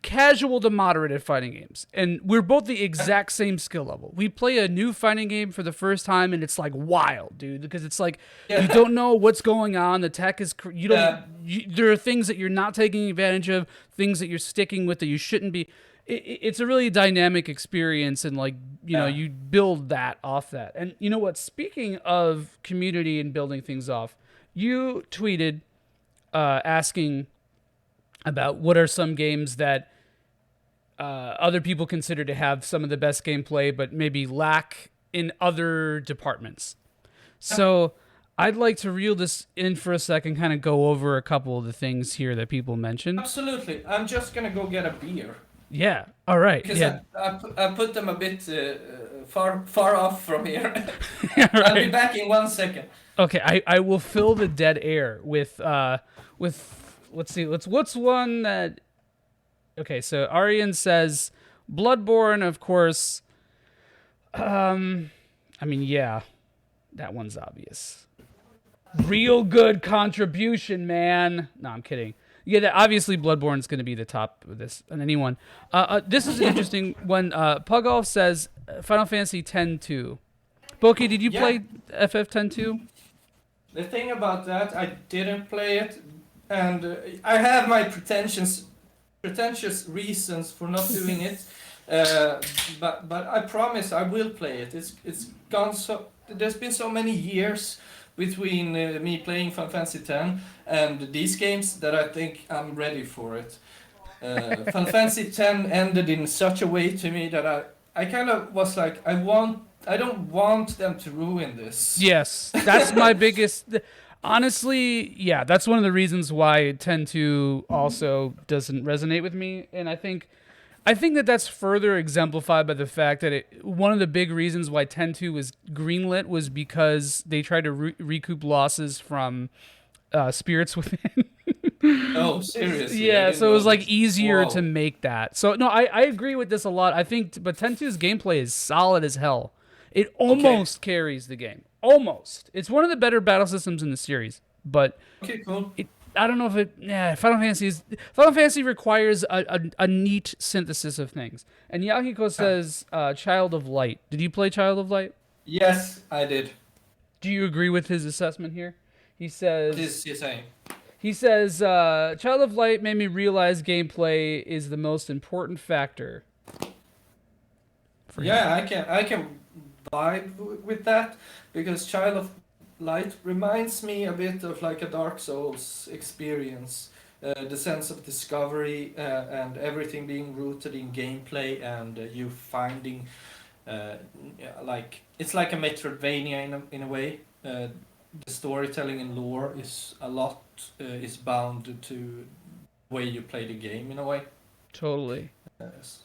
casual to moderate at fighting games, and we're both the exact same skill level. We play a new fighting game for the first time, and it's like wild, dude, because it's like you Yeah, don't know what's going on. The tech is you don't. yeah, There are things that you're not taking advantage of, things that you're sticking with that you shouldn't be. It's a really dynamic experience, and like yeah. you build that off that. And you know what? Speaking of community and building things off, you tweeted asking about what are some games that other people consider to have some of the best gameplay, but maybe lack in other departments. So I'd like to reel this in for a second, kind of go over a couple of the things here that people mentioned. Absolutely. I'm just gonna go get a beer Yeah. All right. because Yeah. I put them a bit far off from here. All I'll be right. back in 1 second. Okay. I will fill the dead air with let's see. What's one that okay. So Arian says Bloodborne, of course. I mean, yeah, that one's obvious. Real good contribution, man. No, I'm kidding. Yeah, obviously Bloodborne's going to be the top of this on anyone. This is an interesting one. Pugolf says Final Fantasy X-2. Boki, did you Yeah, play FF10-2? the thing about that, I didn't play it, and I have my pretentious reasons for not doing it. Uh, but I promise I will play it. It's gone so. There's been so many years between me playing Final Fantasy X and these games that I think I'm ready for it. Final Fantasy X ended in such a way to me that I kind of was like I don't want them to ruin this. Yes, that's my biggest. Honestly, yeah, that's one of the reasons why 10-2 also doesn't resonate with me, and I think that that's further exemplified by the fact that one of the big reasons why 10-2 was greenlit was because they tried to recoup losses from Spirits Within. Oh, seriously, I Yeah, didn't so it was know like this. easier to Whoa. make that. So no, I agree with this a lot. I think, but 10-2's gameplay is solid as hell. It Okay. almost carries the game. Almost. It's one of the better battle systems in the series, but Okay, cool. it. I don't know if it. Yeah, Final Fantasy requires a neat synthesis of things. And Yahiko Yeah. says, "Child of Light." Did you play Child of Light? Yes, I did. Do you agree with his assessment here? He What says is he saying? Child of Light made me realize gameplay is the most important factor for him. Yeah, I can vibe with that because Child of Light reminds me a bit of like a Dark Souls experience. The sense of discovery and everything being rooted in gameplay and you finding yeah, like it's like a Metroidvania in a way. The storytelling and lore is a lot is bound to the way you play the game in a way. Totally.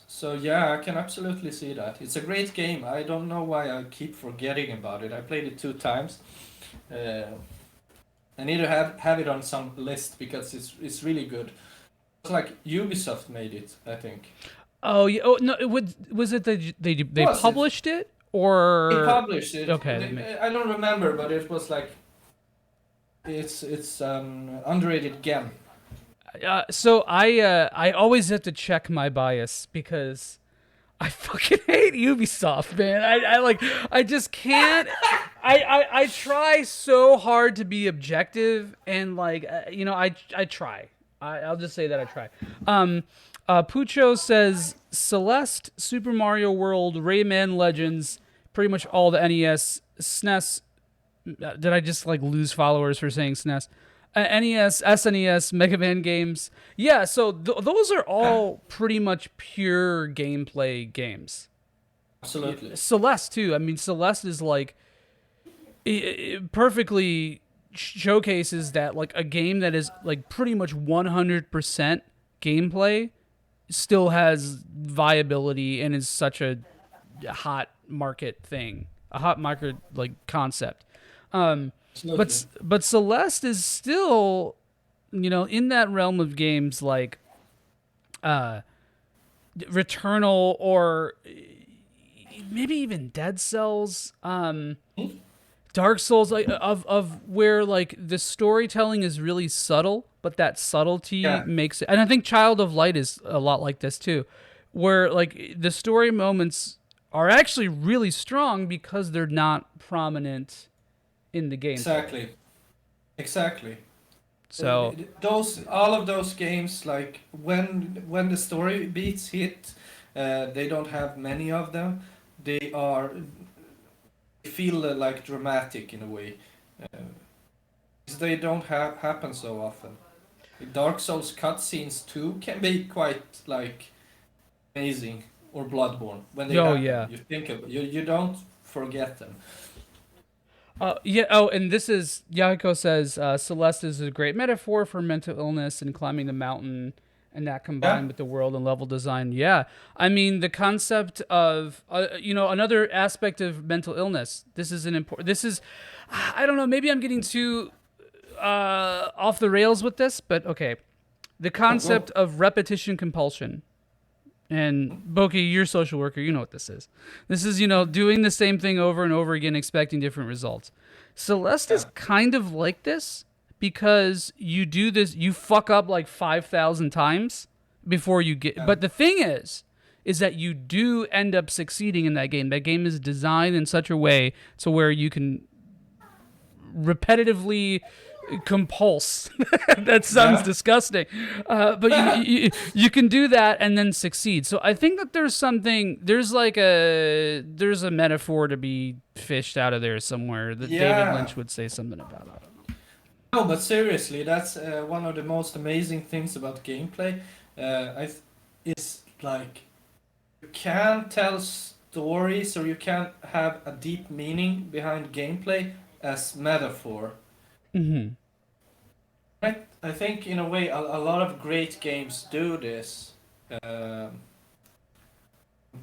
So yeah, I can absolutely see that. It's a great game. I don't know why I keep forgetting about it. I played it 2 times. Uh, I need to have it on some list because it's really good. It's like Ubisoft made it, I think. Oh yeah. Oh no. Was it they Was it? published it He or published it. okay? That makes. I don't remember, but it was like it's an underrated game. So I always have to check my bias because I fucking hate Ubisoft, man. I like I just can't. I try so hard to be objective and like I try. I'll just say that I try. Pucho says Celeste, Super Mario World, Rayman Legends, pretty much all the NES, SNES. Did I just like lose followers for saying SNES? NES, SNES, Mega Man games. Yeah, so those are all pretty much pure gameplay games. Absolutely. Celeste too. I mean, Celeste is like it perfectly showcases that like a game that is like pretty much 100% gameplay still has viability and is such a hot market thing, a hot market like concept. But Celeste is still, in that realm of games like Returnal or maybe even Dead Cells, Dark Souls, like of where like the storytelling is really subtle, but that subtlety Yeah, makes it. And I think Child of Light is a lot like this too, where like the story moments are actually really strong because they're not prominent in the gameplay. exactly. Exactly. So Those all of those games, like when the story beats hit, they don't have many of them. They are they feel like dramatic in a way. Uh, 'Cause they don't have happen so often. Dark Souls cutscenes too can be quite like amazing, or Bloodborne when they oh happen. yeah. You think of you don't forget them. Yeah. Oh, and this is Yahiko says Celeste is a great metaphor for mental illness and climbing the mountain, and that Yeah, combined with the world and level design. Yeah, I mean the concept of another aspect of mental illness. This is an important. This is, I don't know. Maybe I'm getting too off the rails with this, but okay. The go concept go. of repetition compulsion. And Boki, you're a social worker. You know what this is. This is, doing the same thing over and over again, expecting different results. Celeste is Yeah, kind of like this because you do this, you fuck up like 5,000 times before you get. yeah, But the thing is that you do end up succeeding in that game. That game is designed in such a way to where you can repetitively compulse. That sounds yeah. disgusting, but you can do that and then succeed. So I think that there's a metaphor to be fished out of there somewhere that David Yeah. Lynch would say something about. I don't know. No, but seriously, that's one of the most amazing things about gameplay. Is like you can tell stories, or you can have a deep meaning behind gameplay as metaphor. I think in a way a lot of great games do this. Um,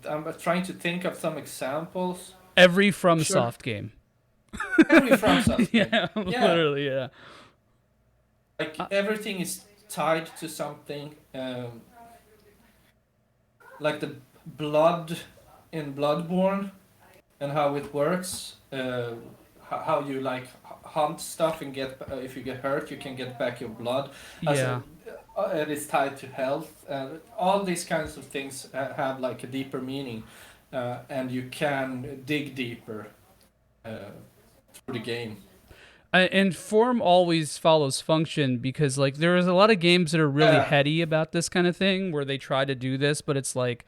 I'm trying to think of some examples. Every Sure, FromSoft game. every FromSoft game. Yeah, Yeah, literally, yeah. like everything is tied to something. Like the blood in Bloodborne and how it works. How you like hunt stuff and get if you get hurt, you can get back your blood. Yeah. And it's tied to health. All these kinds of things have like a deeper meaning, and you can dig deeper through the game. And form always follows function because like there is a lot of games that are really Yeah, heady about this kind of thing where they try to do this, but it's like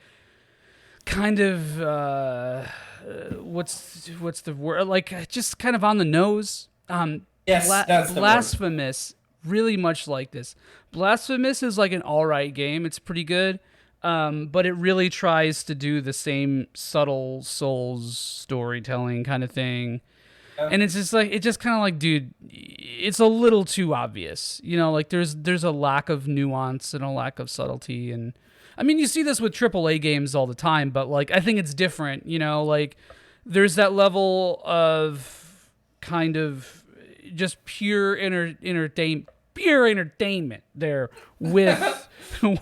kind of what's the word, like just kind of on the nose. yes, that's the word. Blasphemous really much like this. Blasphemous is like an all right game. It's pretty good. But it really tries to do the same subtle souls storytelling kind of thing, Yeah, and it's just like it just kind of like, dude, it's a little too obvious, like there's a lack of nuance and a lack of subtlety. And I mean you see this with AAA games all the time, but like I think it's different, like there's that level of kind of just pure entertainment there with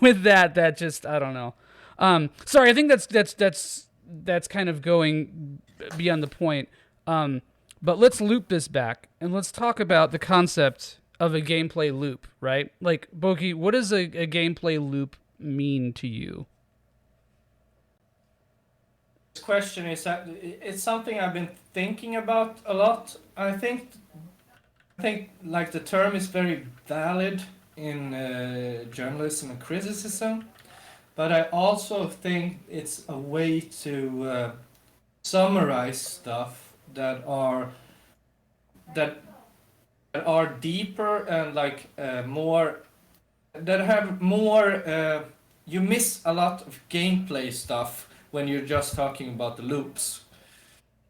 with that just I don't know. Sorry, I think that's kind of going beyond the point. But let's loop this back and let's talk about the concept of a gameplay loop, right? Like, Boki, what does a gameplay loop mean to you? This question is it's something I've been thinking about a lot. I think like the term is very valid in journalism and criticism, but I also think it's a way to summarize stuff that are deeper and like more that have more. You miss a lot of gameplay stuff when you're just talking about the loops.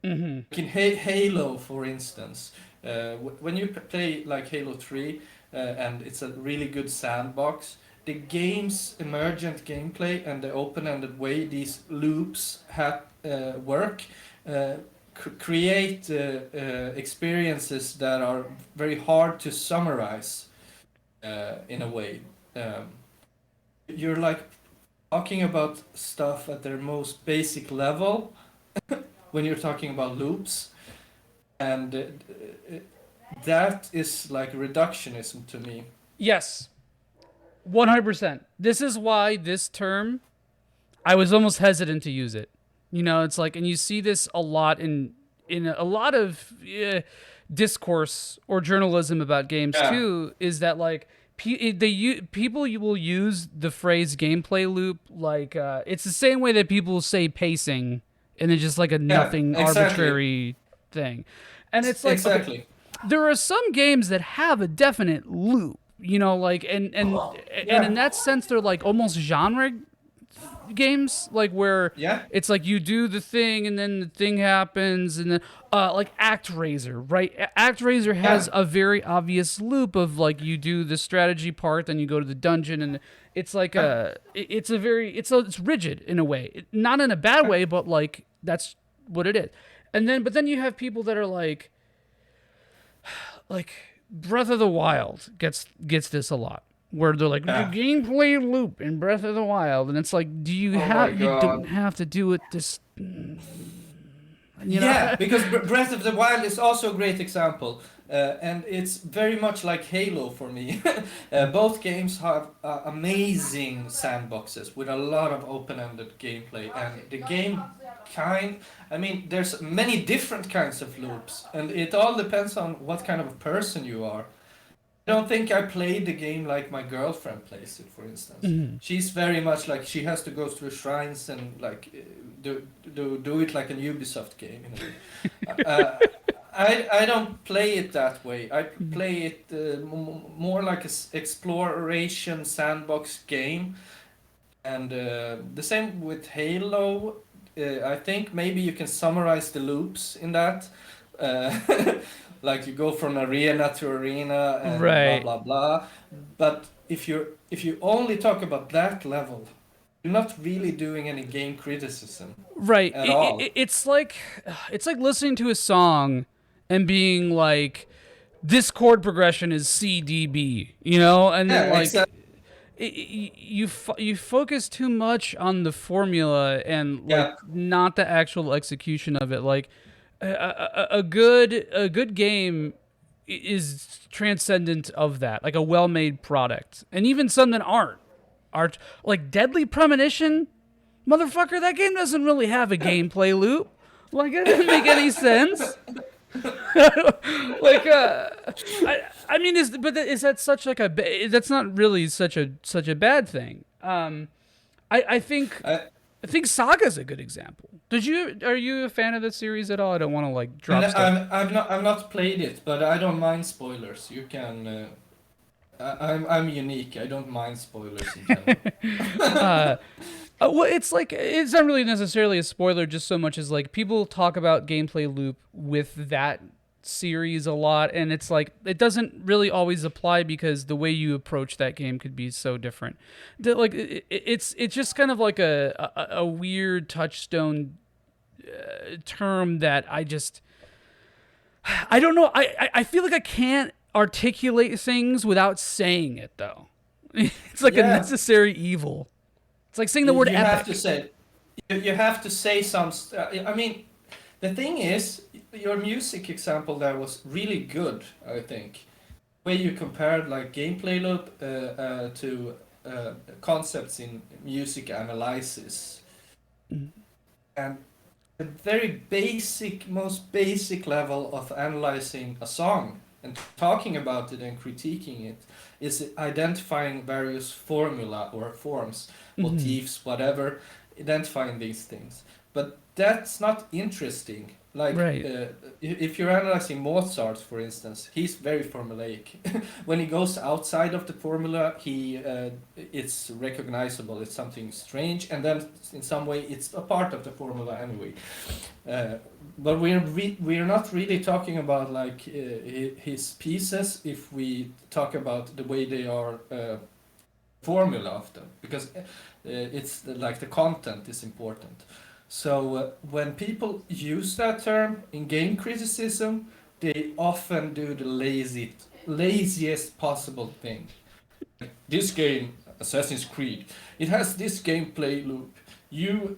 Mm-hmm. Like in Halo, for instance, when you play like Halo 3, and it's a really good sandbox, the game's emergent gameplay and the open-ended way these loops work create experiences that are very hard to summarize in a way. You're like talking about stuff at their most basic level when you're talking about loops, and that is like reductionism to me. Yes, 100%. This is why this term, I was almost hesitant to use it. You know, it's like, and you see this a lot in a lot of discourse or journalism about games Yeah. too. Is that like people will use the phrase gameplay loop like it's the same way that people say pacing, and it's just like a nothing exactly. arbitrary thing. And it's like, Exactly. okay, there are some games that have a definite loop, you know, like and in that sense they're like almost genre games, like where Yeah. it's like you do the thing and then the thing happens, and then like ActRaiser, right? ActRaiser has a very obvious loop of like you do the strategy part, then you go to the dungeon, and it's like it's rigid in a way, not in a bad way, but like that's what it is. And then but then you have people that are like Breath of the Wild gets this a lot, where they're like the gameplay loop in Breath of the Wild, and it's like, do you don't have to do it this. You know? Yeah, because Breath of the Wild is also a great example, and it's very much like Halo for me. Both games have amazing sandboxes with a lot of open-ended gameplay, and the game I mean, there's many different kinds of loops, and it all depends on what kind of a person you are. I don't think I played the game like my girlfriend plays it, for instance. Mhm. She's very much like she has to go through shrines and like do it like a Ubisoft game. In a way. I don't play it that way. I play it more like a exploration sandbox game, and the same with Halo. I think maybe you can summarize the loops in that. Like you go from arena to arena and Right. blah blah blah. But if you only talk about that level, you're not really doing any game criticism. Right. At all. It's like listening to a song and being like, this chord progression is C D B, you know, and then like exactly. you focus too much on the formula and like not the actual execution of it. Like a good game is transcendent of that, like a well-made product, and even some that aren't like Deadly Premonition, motherfucker. That game doesn't really have a gameplay loop. Like, it doesn't make any sense. Like, I mean, is that such like that's not really such a bad thing. I think Saga's a good example. Are you a fan of the series at all? I don't want to like drop stuff. I've not played it, but I don't mind spoilers. You can. I'm unique. I don't mind spoilers in general. Well, it's like it's not really necessarily a spoiler, just so much as like people talk about gameplay loop with that series a lot, and it's like it doesn't really always apply because the way you approach that game could be so different. Like it's just kind of like a weird touchstone term that I don't know. I feel like I can't articulate things without saying it though. It's like a necessary evil. It's like saying the word you epic. have to say, you have to say some. I mean, the thing is, your music example there was really good. I think way you compared like gameplay loop to concepts in music analysis, Mhm. and the very basic, most basic level of analyzing a song and talking about it and critiquing it is identifying various formula or forms, Mhm. motifs, whatever, identifying these things. But that's not interesting. Like, Right. if you're analyzing Mozart, for instance, he's very formulaic. When he goes outside of the formula, it's recognizable. It's something strange, and then in some way, it's a part of the formula anyway. But we're not really talking about like his pieces if we talk about the way they are formula of them, because it's like the content is important. So when people use that term in game criticism, they often do the laziest possible thing. This game, Assassin's Creed, it has this gameplay loop. You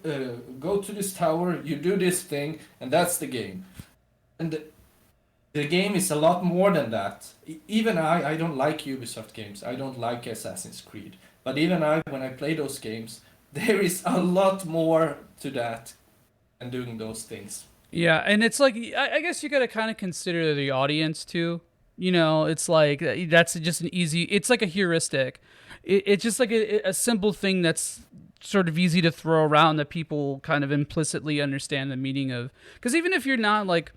go to this tower, you do this thing, and that's the game. And the game is a lot more than that. Even I don't like Ubisoft games. I don't like Assassin's Creed. But even when I play those games, there is a lot more to that than doing those things. Yeah, and it's like I guess you got to kind of consider the audience too. You know, it's like that's just an easy. It's like a heuristic. It's just like a simple thing that's sort of easy to throw around that people kind of implicitly understand the meaning of. Because even if you're not like,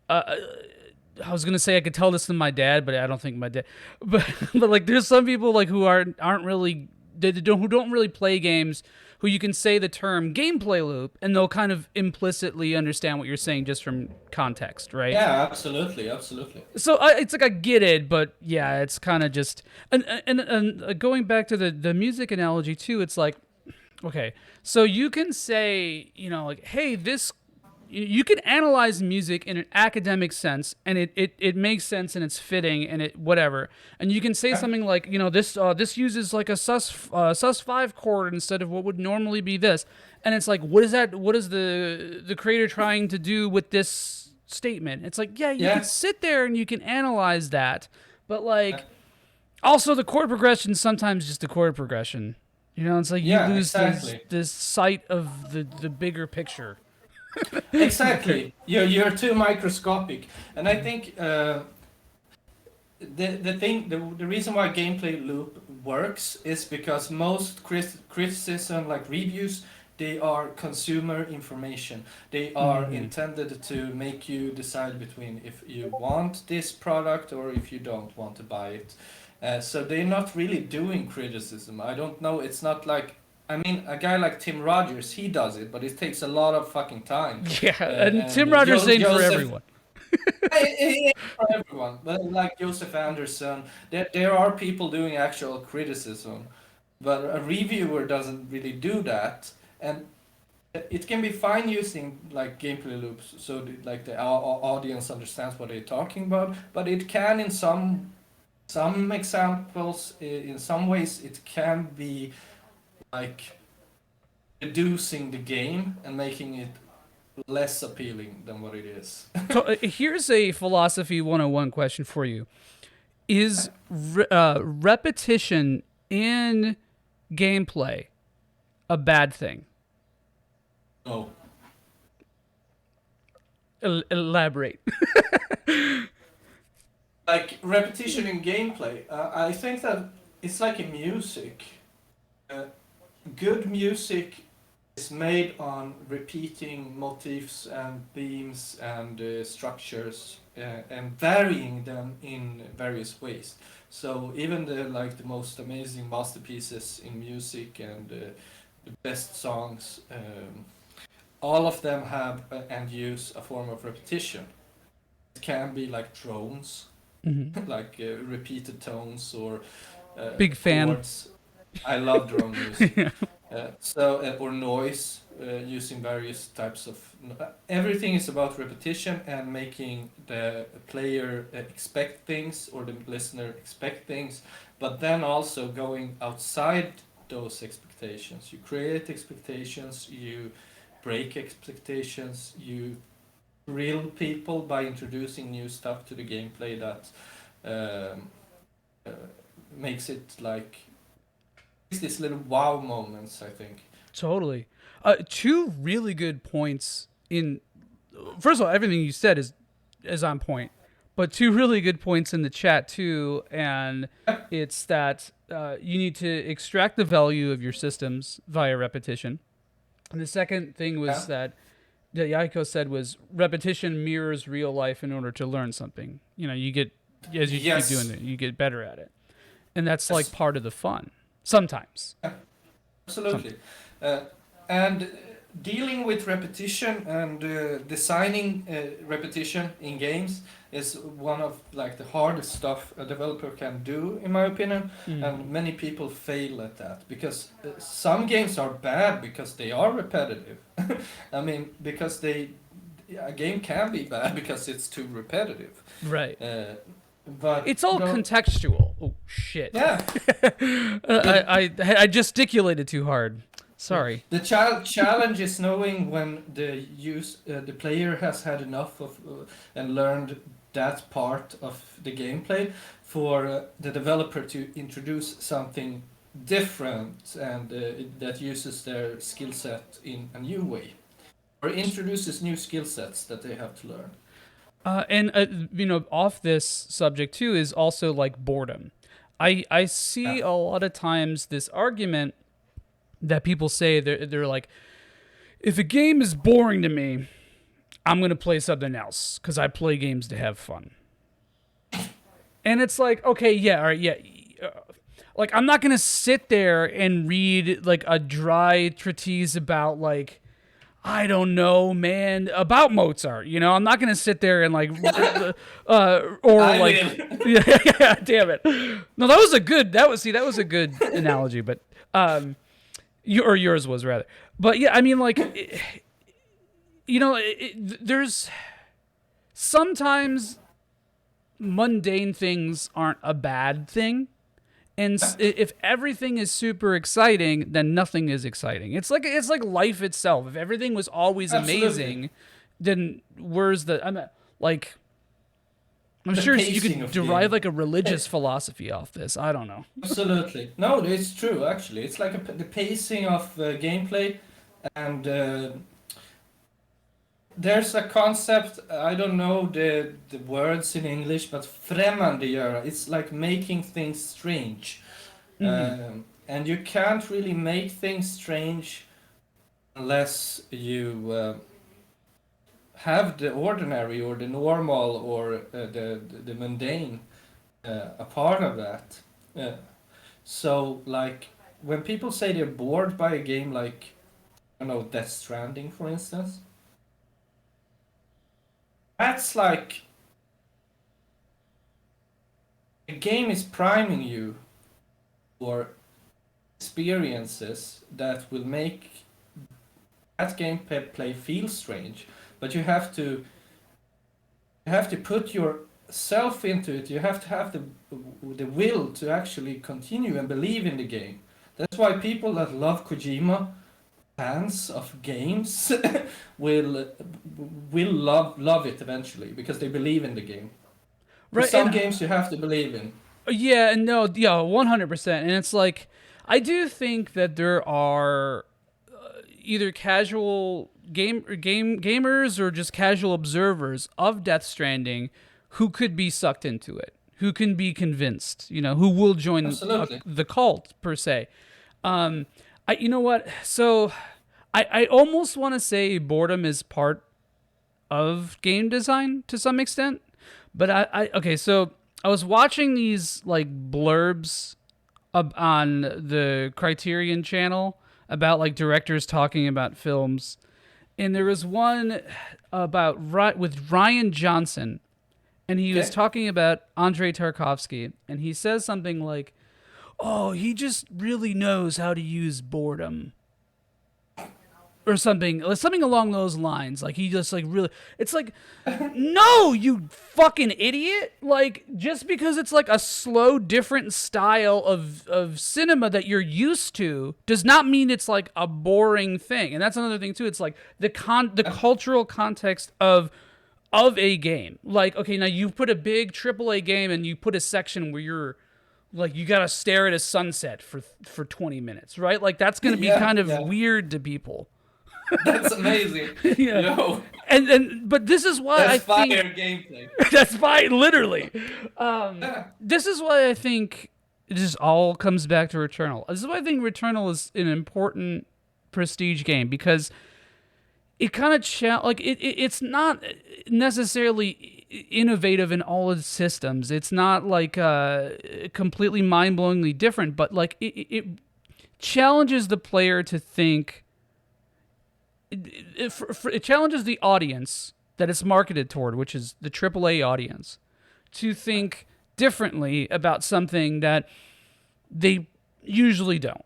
I was gonna say I could tell this to my dad, but I don't think my dad. But like, there's some people like who aren't really who don't really play games, who you can say the term gameplay loop and they'll kind of implicitly understand what you're saying just from context, right? Yeah, absolutely, absolutely. So it's like I get it, but yeah, it's kind of just and going back to the music analogy too. It's like, okay, so you can say, like, hey, this you can analyze music in an academic sense and it makes sense and it's fitting and it whatever, and you can say Yeah, something like, this uses like a sus5 chord instead of what would normally be this, and it's like, what is the creator trying to do with this statement? It's like, yeah, you yeah, could sit there and you can analyze that, but yeah, like, also the chord progression is sometimes just a chord progression. It's like you yeah, lose exactly. this sight of the bigger picture. Exactly. You're too microscopic, and I think the reason why gameplay loop works is because most criticism, like reviews, they are consumer information. They are Mm-hmm. intended to make you decide between if you want this product or if you don't want to buy it. So they're not really doing criticism. I don't know. It's not like, I mean, a guy like Tim Rogers, he does it, but it takes a lot of fucking time. Yeah, and Tim And Rogers ain't for Joseph, everyone. it ain't for everyone, but like Joseph Anderson, there are people doing actual criticism, but a reviewer doesn't really do that, and it can be fine using like gameplay loops, so like the audience understands what they're talking about, but it can in some examples, in some ways, it can be like reducing the game and making it less appealing than what it is. So here's a philosophy 101 question for you. Is repetition in gameplay a bad thing? No. Elaborate. Like repetition in gameplay, I think that it's like in music. Uh, Good music is made on repeating motifs and themes and structures and varying them in various ways. So even the most amazing masterpieces in music and the best songs, all of them have and use a form of repetition. It can be like drones, Hmm. like repeated tones or Big fan. chords. I love drone music. Or noise, using various types of. Everything is about repetition and making the player expect things or the listener expect things, but then also going outside those expectations expectations. You create expectations, you break expectations, you thrill people by introducing new stuff to the gameplay that um, uh, makes it like it's these little wow moments, I think. Totally. Two really good points in. First of all, everything you said is on point, but two really good points in the chat too, and it's that you need to extract the value of your systems via repetition. And the second thing was Yeah. that Yaiko said was repetition mirrors real life in order to learn something. You know, you get as you keep doing Yes. it, you get better at it, and that's like Yes. part of the fun. Sometimes. Absolutely. And dealing with repetition and designing repetition in games is one of like the hardest stuff a developer can do, in my opinion. And many people fail at that because some games are bad because they are repetitive. I mean, because a game can be bad because it's too repetitive. Right. But It's all contextual. Oh shit! yeah. I gesticulated too hard. Sorry. The challenge is knowing when the player has had enough of and learned that part of the gameplay for the developer to introduce something different and that uses their skill set in a new way or introduces new skill sets that they have to learn. And you know, off this subject too is also like boredom. I see Yeah. a lot of times this argument that people say they're like, if a game is boring to me, I'm gonna play something else because I play games to have fun. And it's like, okay, yeah, all right, yeah. Like I'm not gonna sit there and read like a dry treatise about like I don't know, man, about Mozart. You know, I'm not gonna sit there and like, or I like, will. yeah, damn it. No, that was a good. That was a good analogy, but or yours was rather. But yeah, I mean, like, you know, there's sometimes mundane things aren't a bad thing. And if everything is super exciting, then nothing is exciting. It's like life itself. If everything was always Absolutely. amazing, then where's the? I'm The sure you pacing could of derive game. like a religious philosophy off this. I don't know. Absolutely. No, it's true, actually. It's like the pacing of gameplay, and there's a concept, I don't know the words in English, but främmandegöra. It's like making things strange. And you can't really make things strange unless you have the ordinary or the normal or the mundane a part of that. So, like, when people say they're bored by a game like, I don't know, Death Stranding, for instance, that's like a game is priming you for experiences that will make that gameplay feel strange, but you have to put yourself into it. You have to have the will to actually continue and believe in the game. That's why people that love Kojima, fans of games, will love it eventually because they believe in the game. For Right. some And games you have to believe in. yeah, and no, yeah, 100%. And it's like, I do think that there are either casual gamers or just casual observers of Death Stranding who could be sucked into it, who can be convinced, you know, who will join Absolutely. the cult per se. You know what? So I almost want to say boredom is part of game design to some extent, but okay. So I was watching these like blurbs on the Criterion channel about like directors talking about films, and there was one about with Ryan Johnson, and he was Okay. talking about Andrei Tarkovsky, and he says something like, "Oh, he just really knows how to use boredom." or something along those lines. Like he just like really, it's like, no, you fucking idiot. Like just because it's like a slow, different style of cinema that you're used to does not mean it's like a boring thing. And that's another thing too. It's like the cultural context of a game. Like, okay, now you put a big AAA game and you put a section where you're like, you gotta stare at a sunset for 20 minutes, right? Like that's gonna be kind of weird to people. That's amazing. Yeah. Yo, But this is why that's I fire think gameplay. that's fine, literally. This is why I think it just all comes back to Returnal. This is why I think Returnal is an important prestige game, because it kind of it's not necessarily innovative in all its systems. It's not like completely mind-blowingly different, but like it challenges the player to think. It challenges the audience that it's marketed toward, which is the AAA audience, to think differently about something that they usually don't.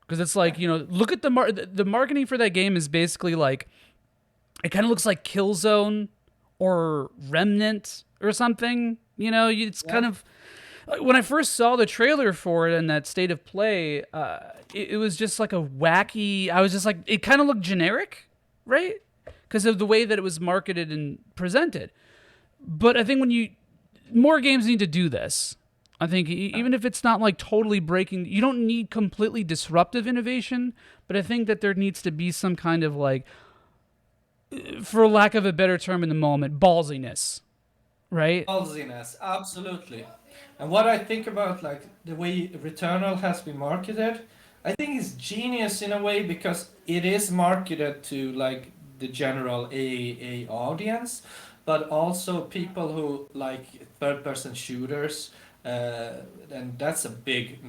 Because it's like, look at the marketing for that game is basically like, it kind of looks like Killzone or Remnant or something. It's kind of, when I first saw the trailer for it and that state of play, it was just like a wacky, I was just like, it kind of looked generic, right? Because of the way that it was marketed and presented. But I think more games need to do this. I think even if it's not like totally breaking, you don't need completely disruptive innovation, but I think that there needs to be some kind of like, for lack of a better term in the moment, ballsiness, right? Ballsiness, absolutely. And what I think about like the way Returnal has been marketed, I think it's genius in a way because it is marketed to like the general AAA audience, but also people who like third-person shooters. And that's a big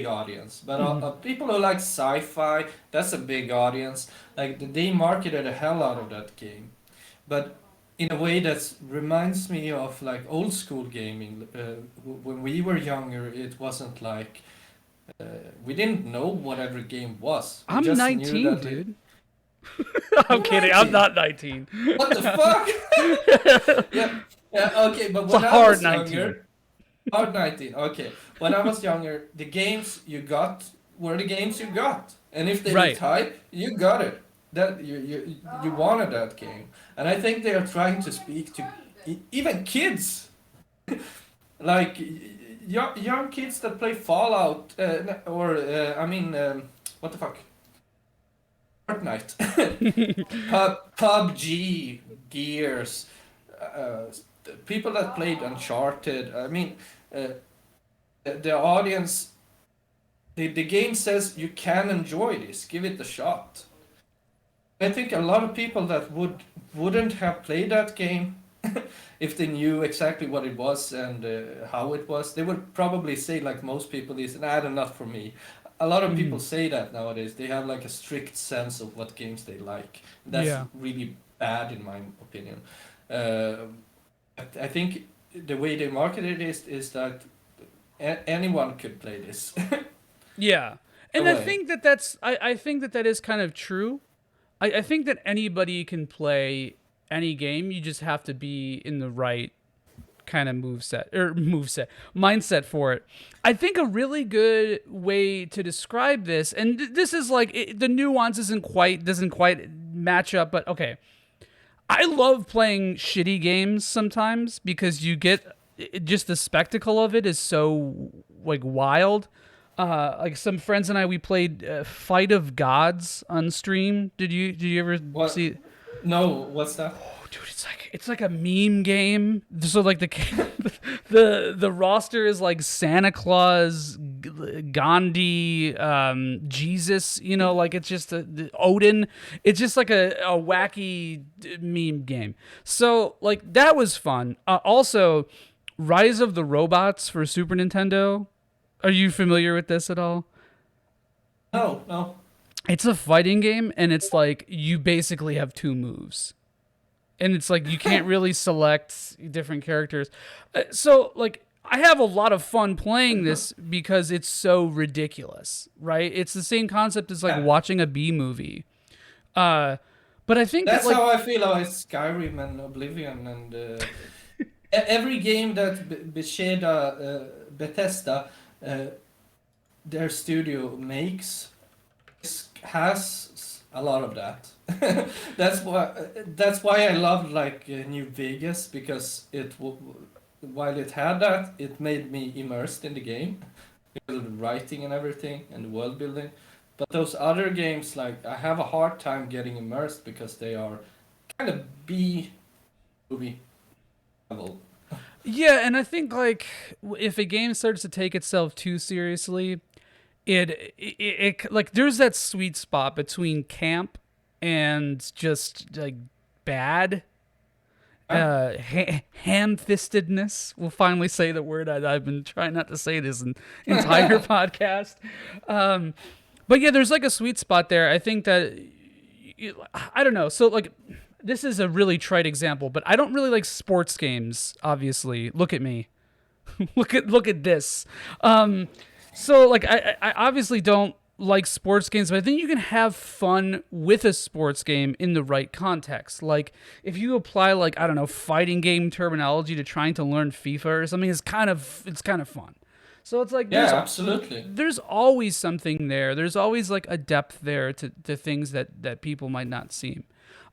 audience. But people who like sci-fi, that's a big audience. Like they marketed the hell out of that game, but in a way that reminds me of like old school gaming. When we were younger, it wasn't like we didn't know what every game was. We I'm just 19, knew that dude. I'm kidding. 19. I'm not 19. What the fuck? Yeah, okay, but when I was 19. younger, hard 19, okay. When I was younger, the games you got were the games you got, and if they looked hype, you got it. That you wanted that game, and I think they are trying to speak to even kids, like young kids that play Fallout or what the fuck, Fortnite, PUBG, Gears, people that played Uncharted. I mean, the audience, the game says you can enjoy this, give it a shot. I think a lot of people that wouldn't have played that game if they knew exactly what it was and how it was, they would probably say, like most people, is not for me. A lot of people say that nowadays. They have like a strict sense of what games they like. That's really bad in my opinion. I think the way they market it is that anyone could play this. Yeah, and I think I think that is kind of true. I think that anybody can play any game. You just have to be in the right kind of mindset for it. I think a really good way to describe this, and this is like the nuance doesn't quite match up, but okay. I love playing shitty games sometimes because you get just the spectacle of it is so like wild. Like some friends and we played Fight of Gods on stream. Did you ever see? No, what's that? Oh, dude, it's like a meme game. So like the roster is like Santa Claus, Gandhi, Jesus. Like it's just Odin. It's just like a wacky meme game. So like that was fun. Also, Rise of the Robots for Super Nintendo. Are you familiar with this at all? No. It's a fighting game, and it's like you basically have two moves. And it's like you can't really select different characters. So, like, I have a lot of fun playing this because it's so ridiculous, right? It's the same concept as like watching a B movie. But I think That's that like how I feel about Skyrim and Oblivion and every game that Bethesda, uh, their studio makes has a lot of that. That's why I love like New Vegas, because while it had that, it made me immersed in the game, the writing and everything, and the world building. But those other games, like, I have a hard time getting immersed because they are kind of B movie level. yeah, and I think like if a game starts to take itself too seriously, like there's that sweet spot between camp and just like bad Huh? ham-fistedness. We'll finally say the word I've been trying not to say this entire podcast. Um, but yeah, there's like a sweet spot there. I think that I don't know. So like this is a really trite example, but I don't really like sports games. Obviously, look at me. look at this. So like I obviously don't like sports games, but I think you can have fun with a sports game in the right context. Like if you apply like I don't know fighting game terminology to trying to learn FIFA or something, it's kind of fun. So it's like Yeah, absolutely. there's always something there. There's always like a depth there to things that people might not see.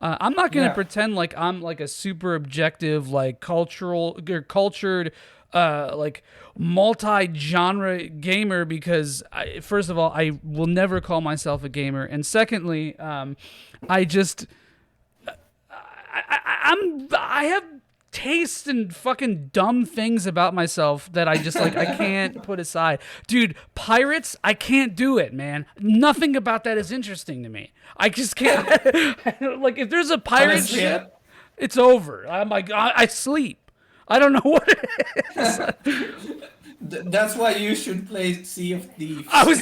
I'm not gonna Yeah. pretend like I'm like a super objective, like cultural or cultured, like multi-genre gamer because first of all, I will never call myself a gamer, and secondly, I just I have taste and fucking dumb things about myself that I just like I can't put aside. Dude, pirates, I can't do it, man. Nothing about that is interesting to me. I just can't like if there's a pirate Honestly, ship, it's over. I'm like I sleep. I don't know what it is. that's why you should play Sea of Thieves. I was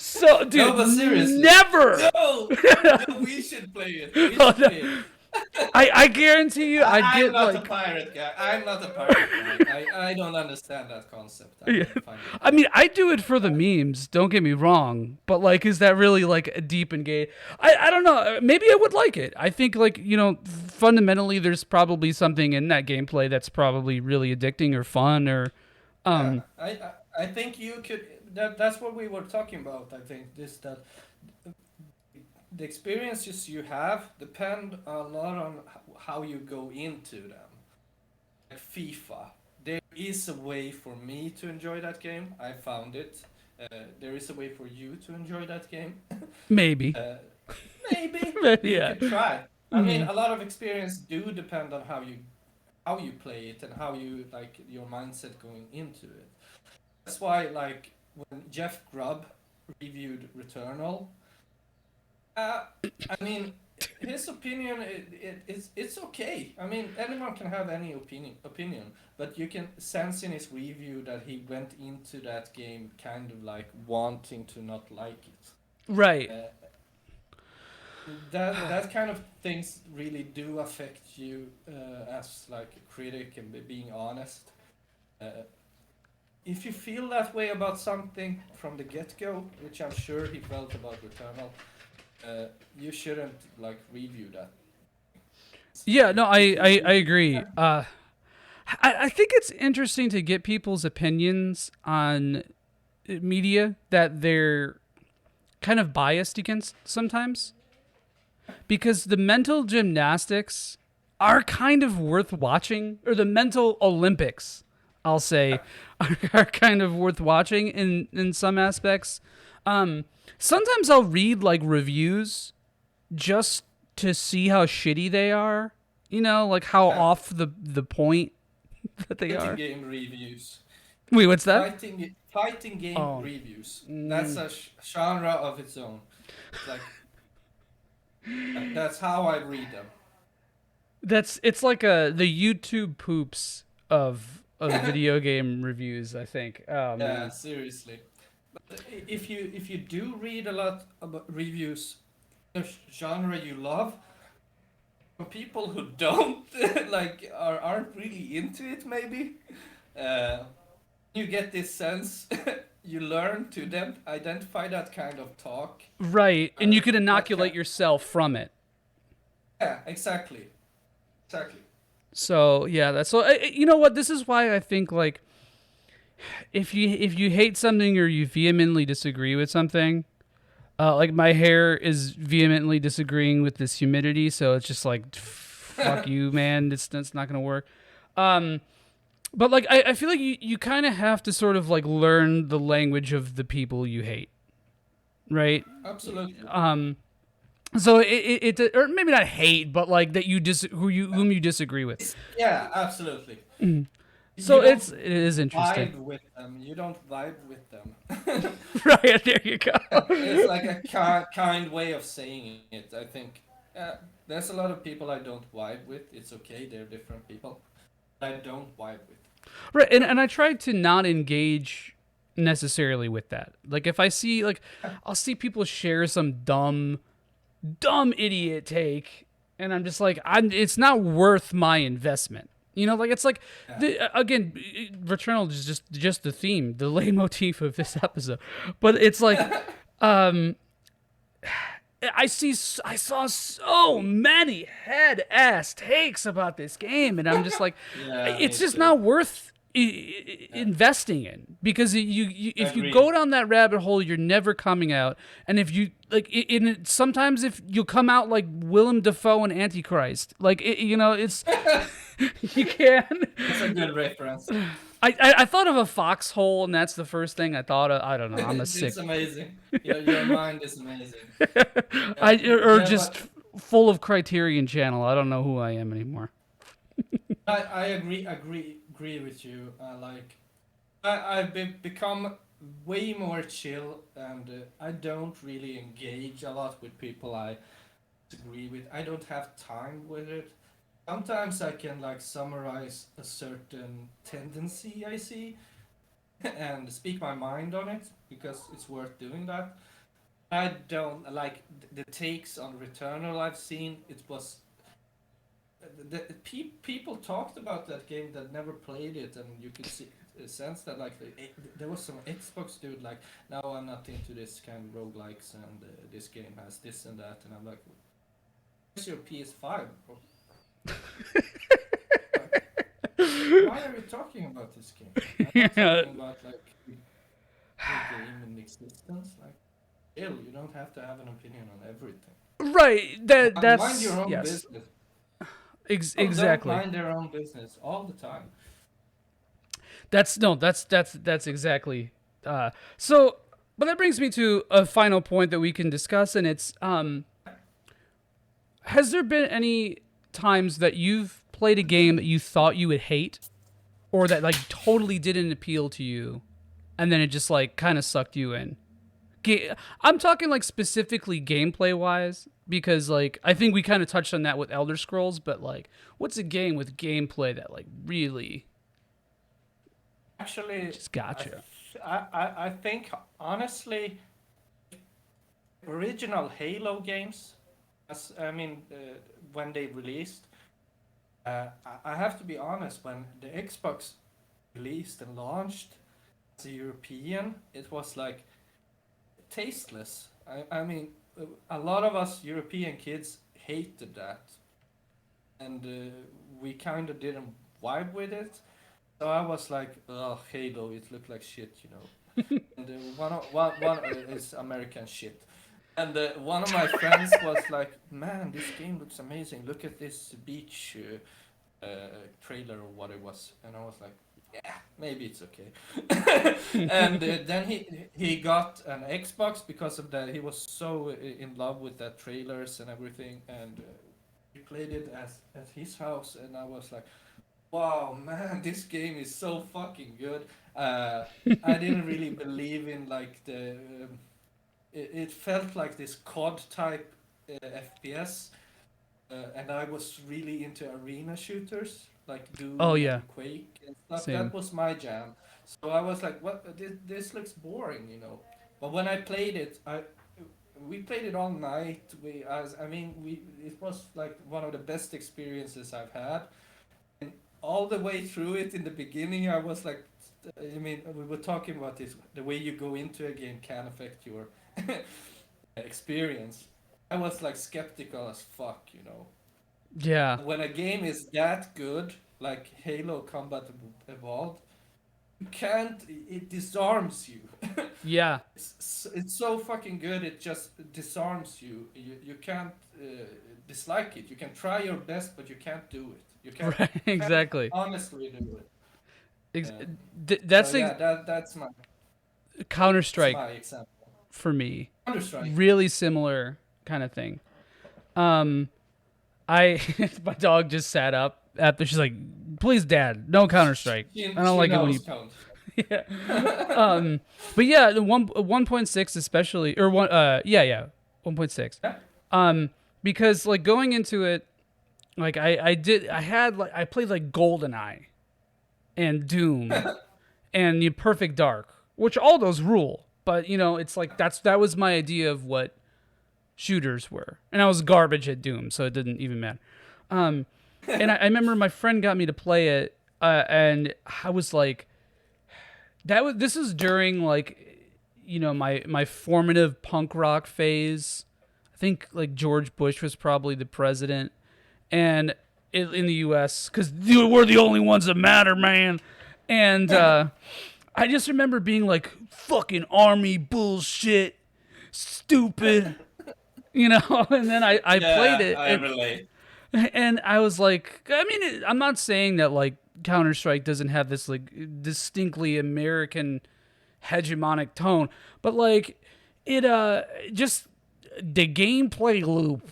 so dude, No, but seriously. never. No, no, we should play it. We Oh, should no. play it. I guarantee you, I'd I'm get not a like pirate guy. I'm not a pirate guy. I don't understand that concept. I yeah. don't find it. I mean, I do it for the memes. Don't get me wrong, but like, is that really like a deep engage? I don't know. Maybe I would like it. I think like fundamentally, there's probably something in that gameplay that's probably really addicting or fun or Yeah, um. I think you could. That's what we were talking about. I think this that the experiences you have depend a lot on how you go into them. Like FIFA, there is a way for me to enjoy that game. I found it. There is a way for you to enjoy that game. Maybe. Uh, maybe you Yeah. could try. I mean, Hmm. a lot of experience do depend on how you play it and how you like your mindset going into it. That's why, like, when Jeff Grubb reviewed Returnal, uh, I mean, his opinion it's okay. I mean, anyone can have any opinion, but you can sense in his review that he went into that game kind of like wanting to not like it. Right. Uh, that kind of things really do affect you as like a critic and being honest. Uh, if you feel that way about something from the get-go, which I'm sure he felt about Returnal, you shouldn't like review that. Yeah. No, If you I feel, agree. I think it's interesting to get people's opinions on media that they're kind of biased against sometimes because the mental gymnastics are kind of worth watching, or the mental Olympics, I'll say, are kind of worth watching in some aspects. Um, Sometimes I'll read like reviews just to see how shitty they are. Like how off the point that they fighting are. game reviews, Wait, what's that? fighting game Oh, reviews. That's a genre of its own. Like that's how I read them. it's like the YouTube poops of video game reviews. I think. Oh Yeah, man. seriously. But if you do read a lot about reviews, the genre you love, for people who don't like aren't really into it, maybe, uh, you get this sense. you learn to then identify that kind of talk. Right, and you could That inoculate can, yourself from it. yeah, exactly, exactly. So yeah, that's so. You know what? This is why I think like if you hate something or you vehemently disagree with something, like my hair is vehemently disagreeing with this humidity, so it's just like fuck you, man. It's not gonna work. Um, but like I feel like you kind of have to sort of like learn the language of the people you hate, right? Absolutely. So it or maybe not hate, but like that whom you disagree with. Yeah, absolutely. You So don't it is interesting. vibe with them. You don't vibe with them. Right there you go. It's like a kind way of saying it. I think there's a lot of people I don't vibe with. It's okay, they're different people. I don't vibe with. Right, and I try to not engage necessarily with that. Like if I see like I'll see people share some dumb idiot take, and I'm just like it's not worth my investment. You know, like it's like Yeah. again, Returnal is just the theme, the leitmotif of this episode. But it's like I saw so many head ass takes about this game, and I'm just like, Yeah, it's me just too. not worth Yeah. investing in because you if you go Agreed. down that rabbit hole, you're never coming out. And if you like, sometimes if you'll come out like Willem Dafoe and Antichrist, like you know, it's you can. That's a good reference. I thought of a foxhole, and that's the first thing I thought of. I don't know. I'm a sick. It's amazing. Your mind is amazing. Yeah, Or yeah, just but full of Criterion Channel. I don't know who I am anymore. I agree with you. Like become way more chill, and I don't really engage a lot with people I disagree with. I don't have time with it. Sometimes I can like summarize a certain tendency I see and speak my mind on it because it's worth doing that. I don't like the takes on Returnal I've seen. It was people talked about that game that never played it, and you could see sense that like there was some Xbox dude like, now I'm not into this kind of roguelikes, and this game has this and that, and I'm like, where's your PS5, bro? Like, why are you talking about this game? I'm not Yeah. talking about like the game in existence. Like, chill. You don't have to have an opinion on everything. Right. Mind your That's own yes. business. People don't Exactly. mind their own business all the time. That's no. That's exactly. So, but that brings me to a final point that we can discuss, and it's has there been any times that you've played a game that you thought you would hate, or that like totally didn't appeal to you, and then it just like kind of sucked you in? I'm talking like specifically gameplay wise because like I think we kind of touched on that with Elder Scrolls, but like what's a game with gameplay that like really Actually, just got you? I think honestly, original Halo games, as I mean, when they released, I have to be honest. When the Xbox released and launched as a European, it was like tasteless. I mean, a lot of us European kids hated that, and we kind of didn't vibe with it. So I was like, "Oh, Halo, it looked like shit, you know." And one is American shit. And one of my friends was like, "Man, this game looks amazing. Look at this beach trailer or what it was." And I was like, "Yeah, maybe it's okay." And then he got an Xbox because of that. He was so in love with that trailers and everything, and we played it at his house, and I was like, wow, man, this game is so fucking good. I didn't really believe in like the. It felt like this COD type FPS, and I was really into arena shooters like Oh Doom yeah, and Quake and stuff. That same. was my jam. So I was like, "What? This looks boring, you know." But when I played it, we played it all night. I mean, it was like one of the best experiences I've had, all the way through it in the beginning I was like I mean, we were talking about this. The way you go into a game can affect your experience. I was like skeptical as fuck, you know. Yeah. When a game is that good, like Halo Combat Evolved, you can't. It disarms you. Yeah. It's so fucking good. It just disarms you. You can't dislike it. You can try your best, but you can't do it. Right. Can't Exactly. honestly do it. Ex- Uh, so that's yeah, Counter that's Strike my example. for me. Counter Strike. Really similar kind of thing. Um, I my dog just sat up after she's like, "Please, Dad, no Counter Strike. I don't She like it when knows you." Counter Strike. Yeah. But yeah, the 1.6 especially, or 1.6. Yeah. Because like going into it, like I played like GoldenEye and Doom and the Perfect Dark, which all those rule. But you know, it's like that was my idea of what shooters were, and I was garbage at Doom, so it didn't even matter. And I remember my friend got me to play it, and I was like, this is during like, you know, my formative punk rock phase. I think like George Bush was probably the president, and in the U.S. because we're the only ones that matter, man. And I just remember being like, fucking army bullshit, stupid, you know. And then I played Yeah, it, I relate. and I was like, I mean, I'm not saying that like Counter Strike doesn't have this like distinctly American hegemonic tone, but like it just the gameplay loop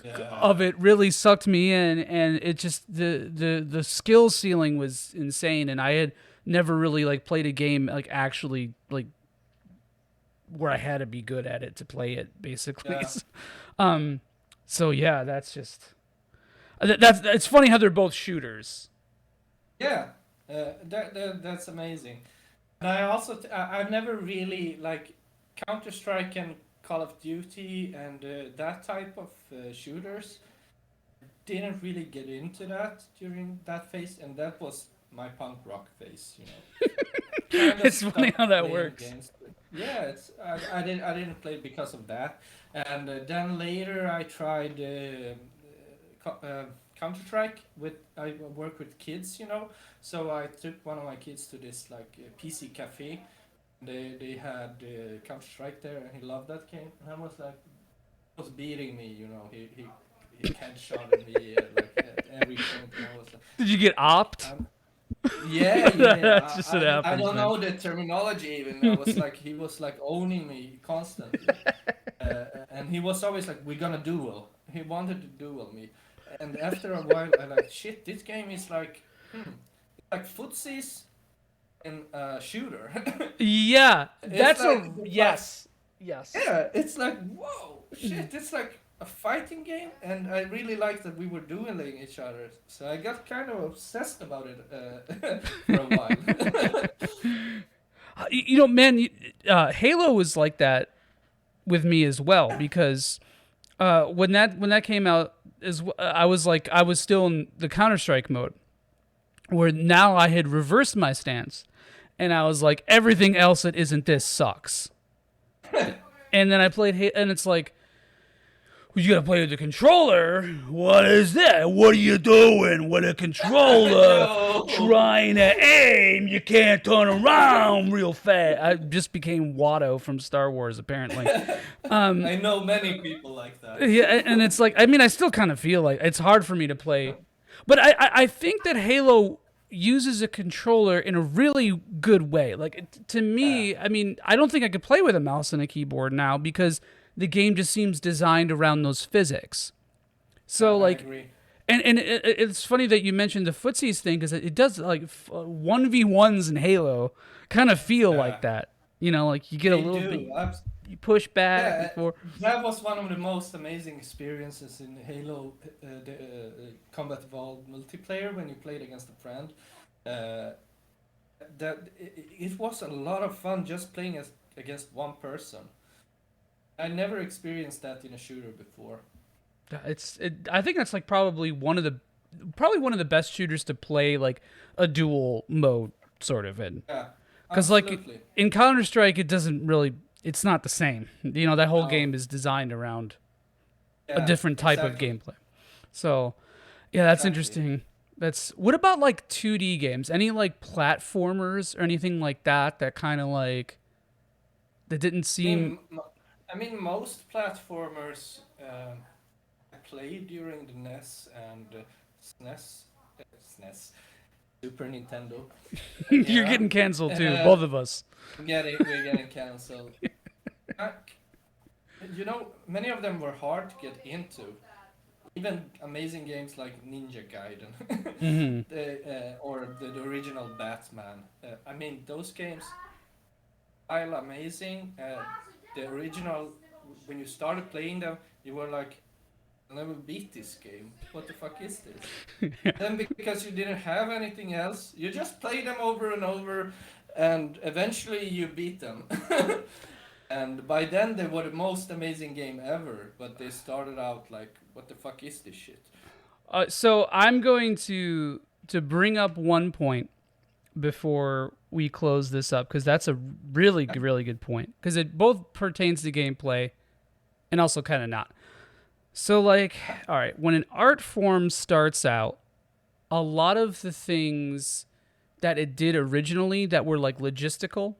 Yeah. of it really sucked me in, and it just the skill ceiling was insane, and I had never really like played a game like actually like where I had to be good at it to play it basically. Yeah. So yeah, that's just that's it's funny how they're both shooters. Yeah. That's amazing. And I also I've never really like Counter Strike and Call of Duty and that type of shooters. Didn't really get into that during that phase, and that was my punk rock phase. You know, kind of It's funny how stopped that playing works. games. Yeah, I didn't play because of that, and then later I tried Counter Strike with I work with kids, you know, so I took one of my kids to this like PC cafe. They had Counter Strike there, and he loved that game. And I was like, he was beating me, you know. He headshotted me like at every point, and I was like, Did you get opt? I'm, yeah, yeah. That's just what I happens, don't man. know the terminology even. I was like, he was like owning me constantly, and he was always like, "We're gonna duel." He wanted to duel me, and after a while, I like, shit. This game is like, like footsies and shooter. Yeah, It's that's like, a yes, yes. yeah, it's like, whoa, shit. It's like a fighting game, and I really liked that we were dueling each other. So I got kind of obsessed about it for a while. You know, man, Halo was like that with me as well because when that came out, I was like I was still in the Counter Strike mode, where now I had reversed my stance, and I was like everything else that isn't this sucks. And then I played, and it's like, well, you gotta play with the controller. What is that? What are you doing with a controller? No. Trying to aim, you can't turn around real fast. I just became Watto from Star Wars, apparently. I know many people like that. Yeah, and it's like, I mean, I still kind of feel like it's hard for me to play, but I think that Halo uses a controller in a really good way. Like to Yeah, me, I mean, I don't think I could play with a mouse and a keyboard now because the game just seems designed around those physics. So I like, agree. and it's funny that you mentioned the footsies thing because it does like 1v1s in Halo kind of feel Yeah, like that. You know, like you get a they little bit, do. you push back Yeah, before. that was one of the most amazing experiences in Halo, the Combat Evolved multiplayer when you played against a friend. Uh, it was a lot of fun just playing against one person. I never experienced that in a shooter before. I think that's like probably one of the best shooters to play like a dual mode sort of in. Yeah, Because like absolutely. in Counter-Strike, it doesn't really. It's not the same. You know, that whole No. game is designed around a Yeah, different type of exactly. gameplay. So yeah, that's Exactly. interesting. That's what about like 2D games? Any like platformers or anything like that that kind of like that didn't I seem. mean, I mean, most platformers I played during the NES and SNES, SNES, Super Nintendo You're era. getting canceled too, Uh, both of us. we're getting cancelled. Uh, You know, many of them were hard to get into. Even amazing games like Ninja Gaiden, Hmm. or the original Batman. I mean, those games, while amazing, the original, when you started playing them, you were like, I'll never beat this game. What the fuck is this? Then because you didn't have anything else, you just play them over and over, and eventually you beat them. And by then they were the most amazing game ever, but they started out like, what the fuck is this shit? So I'm going to bring up one point before we close this up because that's a really good point because it both pertains to gameplay and also kind of not. So like, all right, when an art form starts out, a lot of the things that it did originally that were like logistical,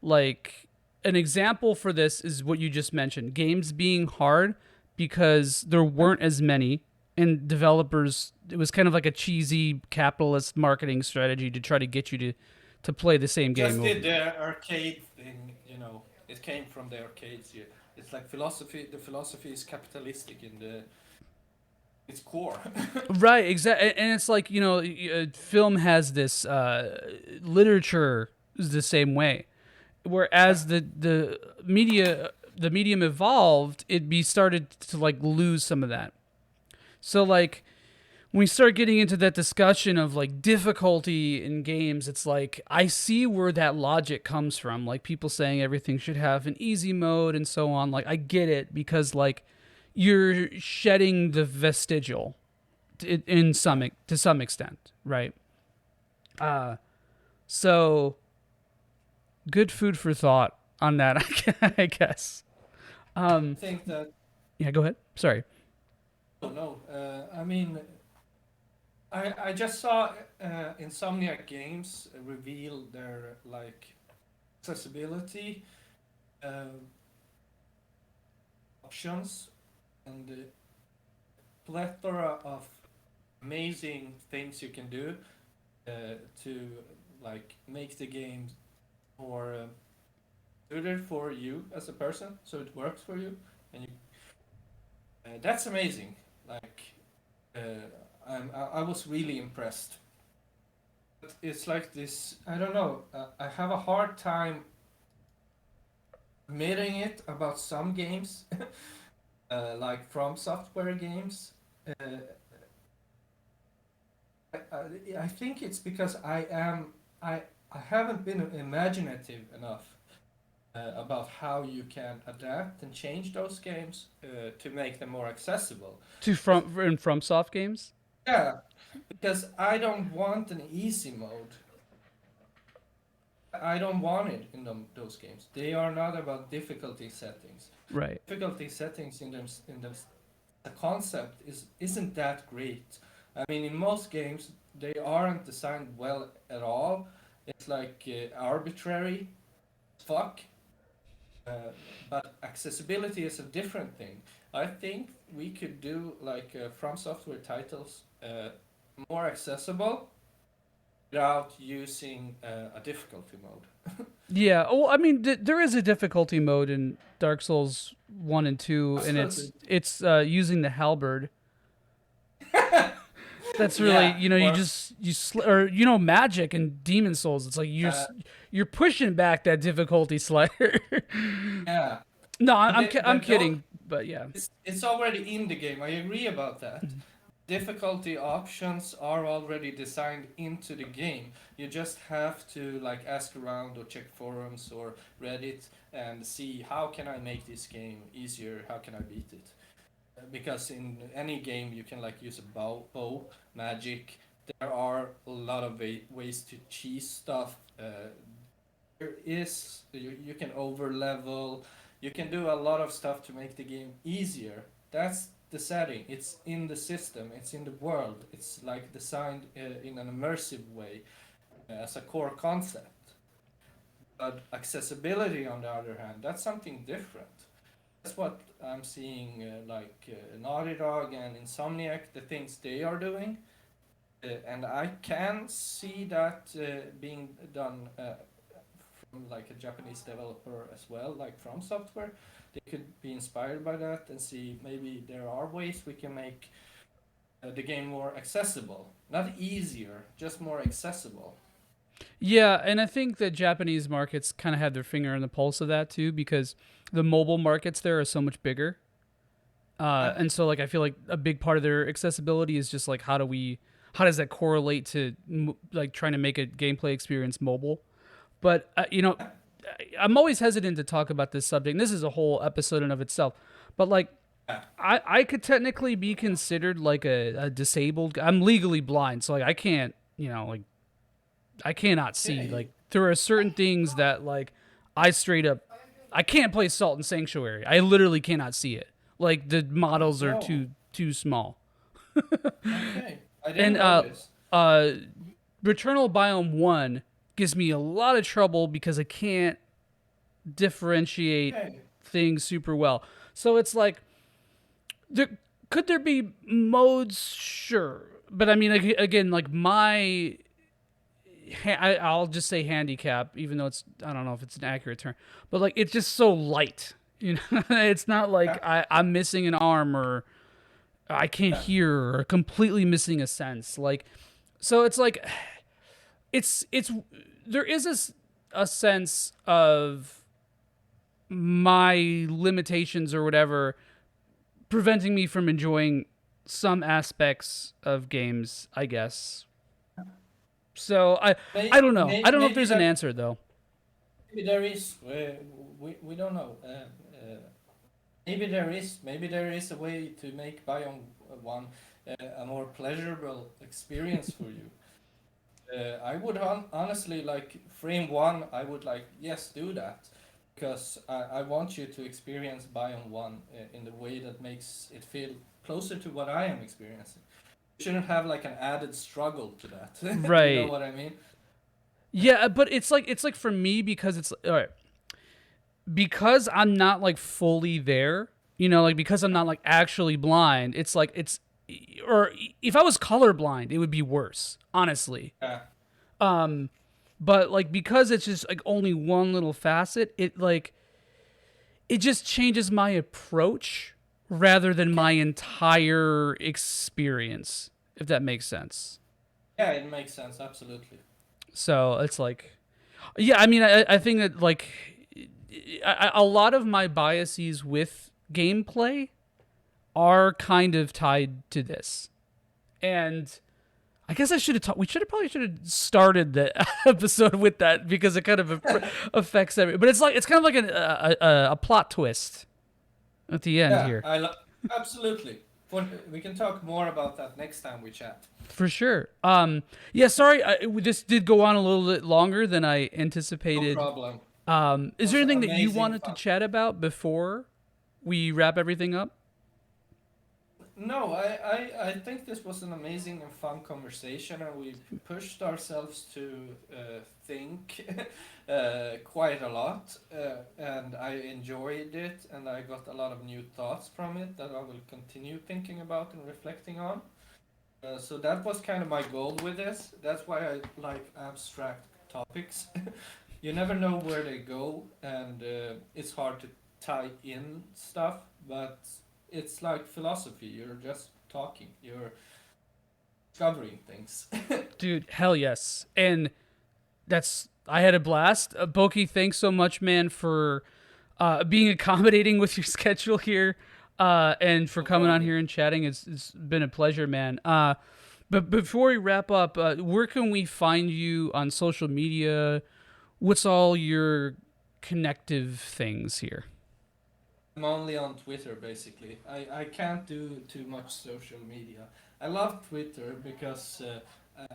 like an example for this is what you just mentioned, games being hard because there weren't as many and developers it was kind of like a cheesy capitalist marketing strategy to try to get you to play the same game Just over. did the arcade thing, you know. It came from the arcades. It's like philosophy. The philosophy is capitalistic in the its core. Right, exactly. And it's like, you know, film has this literature is the same way. Whereas the medium evolved, it be started to like lose some of that. So like when we start getting into that discussion of like difficulty in games, it's like I see where that logic comes from. Like people saying everything should have an easy mode and so on. Like I get it because like you're shedding the vestigial in Yeah. some to some extent, right? Uh so good food for thought on that, I guess. I Um think that. yeah, go ahead. Sorry. Oh no. I mean, I just saw Insomniac Games reveal their like accessibility uh, options and the plethora of amazing things you can do uh, to like make the game more suited for you as a person, so it works for you, and that's amazing. Like, I was really impressed. But it's like this. I don't know. I have a hard time admitting it about some games, like from software games. Uh, I think it's because I haven't been imaginative enough about how you can adapt and change those games to make them more accessible. To 'Cause- from soft games? yeah, because I don't want an easy mode. I don't want it in those games. They are not about difficulty settings. Right. Difficulty settings in them, the concept isn't that great. I mean, in most games they aren't designed well at all. It's like arbitrary as fuck. Uh, but accessibility is a different thing. I think we could do like from software titles more accessible without using a difficulty mode. Yeah. Oh, I mean, there is a difficulty mode in Dark Souls 1 and 2 and Absolutely. it's using the halberd. That's really, Yeah. you know, you Or just or you know, magic and demon souls. It's like uh, you're pushing back that difficulty slider. yeah. No, And I'm those, kidding, but yeah. it's already in the game. I agree about that. Difficulty options are already designed into the game. You just have to like ask around or check forums or Reddit and see how can I make this game easier? How can I beat it? Because in any game you can like use a bow, magic, there are a lot of ways to cheese stuff. There is you can over level, you can do a lot of stuff to make the game easier. That's the setting. It's in the system. It's in the world. It's like designed in an immersive way as a core concept. But accessibility, on the other hand, that's something different. That's what I'm seeing, Naughty Dog and Insomniac, the things they are doing, and I can see that being done from like a Japanese developer as well, like From Software. They could be inspired by that and see maybe there are ways we can make the game more accessible, not easier, just more accessible. Yeah, and I think the Japanese markets kind of have their finger on the pulse of that too, because the mobile markets there are so much bigger. Yeah, And so like I feel like a big part of their accessibility is just like how does that correlate to like trying to make a gameplay experience mobile? But I'm always hesitant to talk about this subject. And this is a whole episode in of itself. But like yeah. I could technically be considered like a disabled. I'm legally blind, so like I can't, like I cannot see. Yeah, Like there are certain things that like I straight up I can't play Salt and Sanctuary. I literally cannot see it. Like the models are no. too small. Okay, I didn't And know this. uh Returnal Biome 1 gives me a lot of trouble because I can't differentiate Okay, things super well. So it's like there could there be modes, sure, but I mean again, like I'll just say handicap, even though I don't know if it's an accurate term, but like it's just so light. It's not like yeah, I'm missing an arm or I can't yeah. hear or completely missing a sense. Like, so it's like it's there is a sense of my limitations or whatever preventing me from enjoying some aspects of games, I guess. So I don't know. I don't know if Maybe there's an that answer though. maybe there is. We don't know. Maybe there is a way to make Biome One a more pleasurable experience for you. I would honestly like frame one. I would like yes, do that because I want you to experience Biome One in the way that makes it feel closer to what I am experiencing. You shouldn't have like an added struggle to that. You know Right. what I mean? Yeah, but it's like for me because it's all right. Because I'm not like fully there, like because I'm not like actually blind, it's like or if I was colorblind, it would be worse, honestly. Yeah. Um but like because it's just like only one little facet, it just changes my approach rather than my Okay. entire experience, if that makes sense. Yeah, it makes sense. Absolutely. So it's like, yeah, I mean, I think that like a lot of my biases with gameplay are kind of tied to this. And I guess I should have we should have started the episode with that because it kind of affects everything. But it's kind of like a plot twist at the end Yeah, here. absolutely. We can talk more about that next time we chat. For sure. Yeah, sorry, this did go on a little bit longer than I No anticipated. problem. Is It there was anything that you amazing wanted to fun. chat about before we wrap everything up? No, I think this was an amazing and fun conversation, and we pushed ourselves to think quite a lot, and I enjoyed it, and I got a lot of new thoughts from it that I will continue thinking about and reflecting on. So that was kind of my goal with this. That's why I like abstract topics. You never know where they go, and it's hard to tie in stuff, but it's like philosophy. You're just talking, you're discovering things. Dude, hell yes. And I had a blast. Boki, thanks so much, man, for being accommodating with your schedule here, and for No coming on problem. here and chatting. It's been a pleasure, man. But before we wrap up, where can we find you on social media? What's all your connective things here? I'm only on Twitter basically. I can't do too much social media. I love Twitter because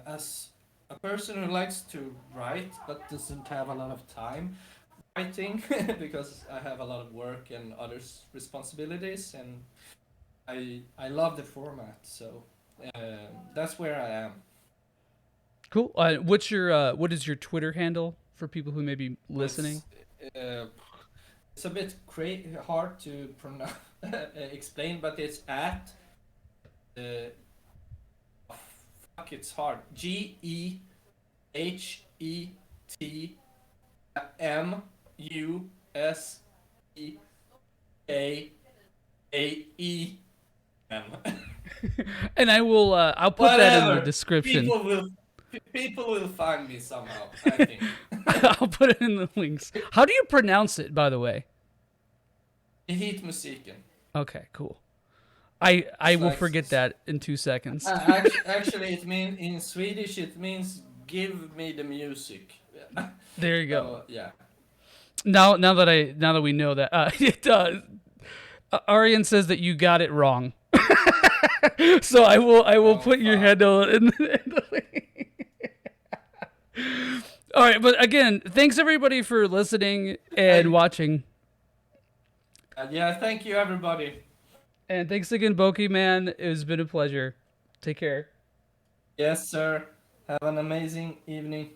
as a person who likes to write but doesn't have a lot of time writing because I have a lot of work and other responsibilities, and I love the format, so that's where I am. Cool. What is your Twitter handle for people who may be listening? Uh, it's a bit hard to pronounce explain, but it's at uh, fuck, it's hard. GEHETMUSEAEM. And I'll put that in the description. People will find me somehow, I think. I'll put it in the links. How do you pronounce it, by the way? Hitmusiken. Okay, cool. I will forget that in 2 seconds. Actually, it means in Swedish. It means give me the music. There you go. Yeah. Now that we know that, it does. Arian says that you got it wrong. So I will put your handle in the link. All right, but again, thanks everybody for listening and watching. Yeah, thank you everybody. And thanks again, Boki, man. It has been a pleasure. Take care. Yes, sir. Have an amazing evening.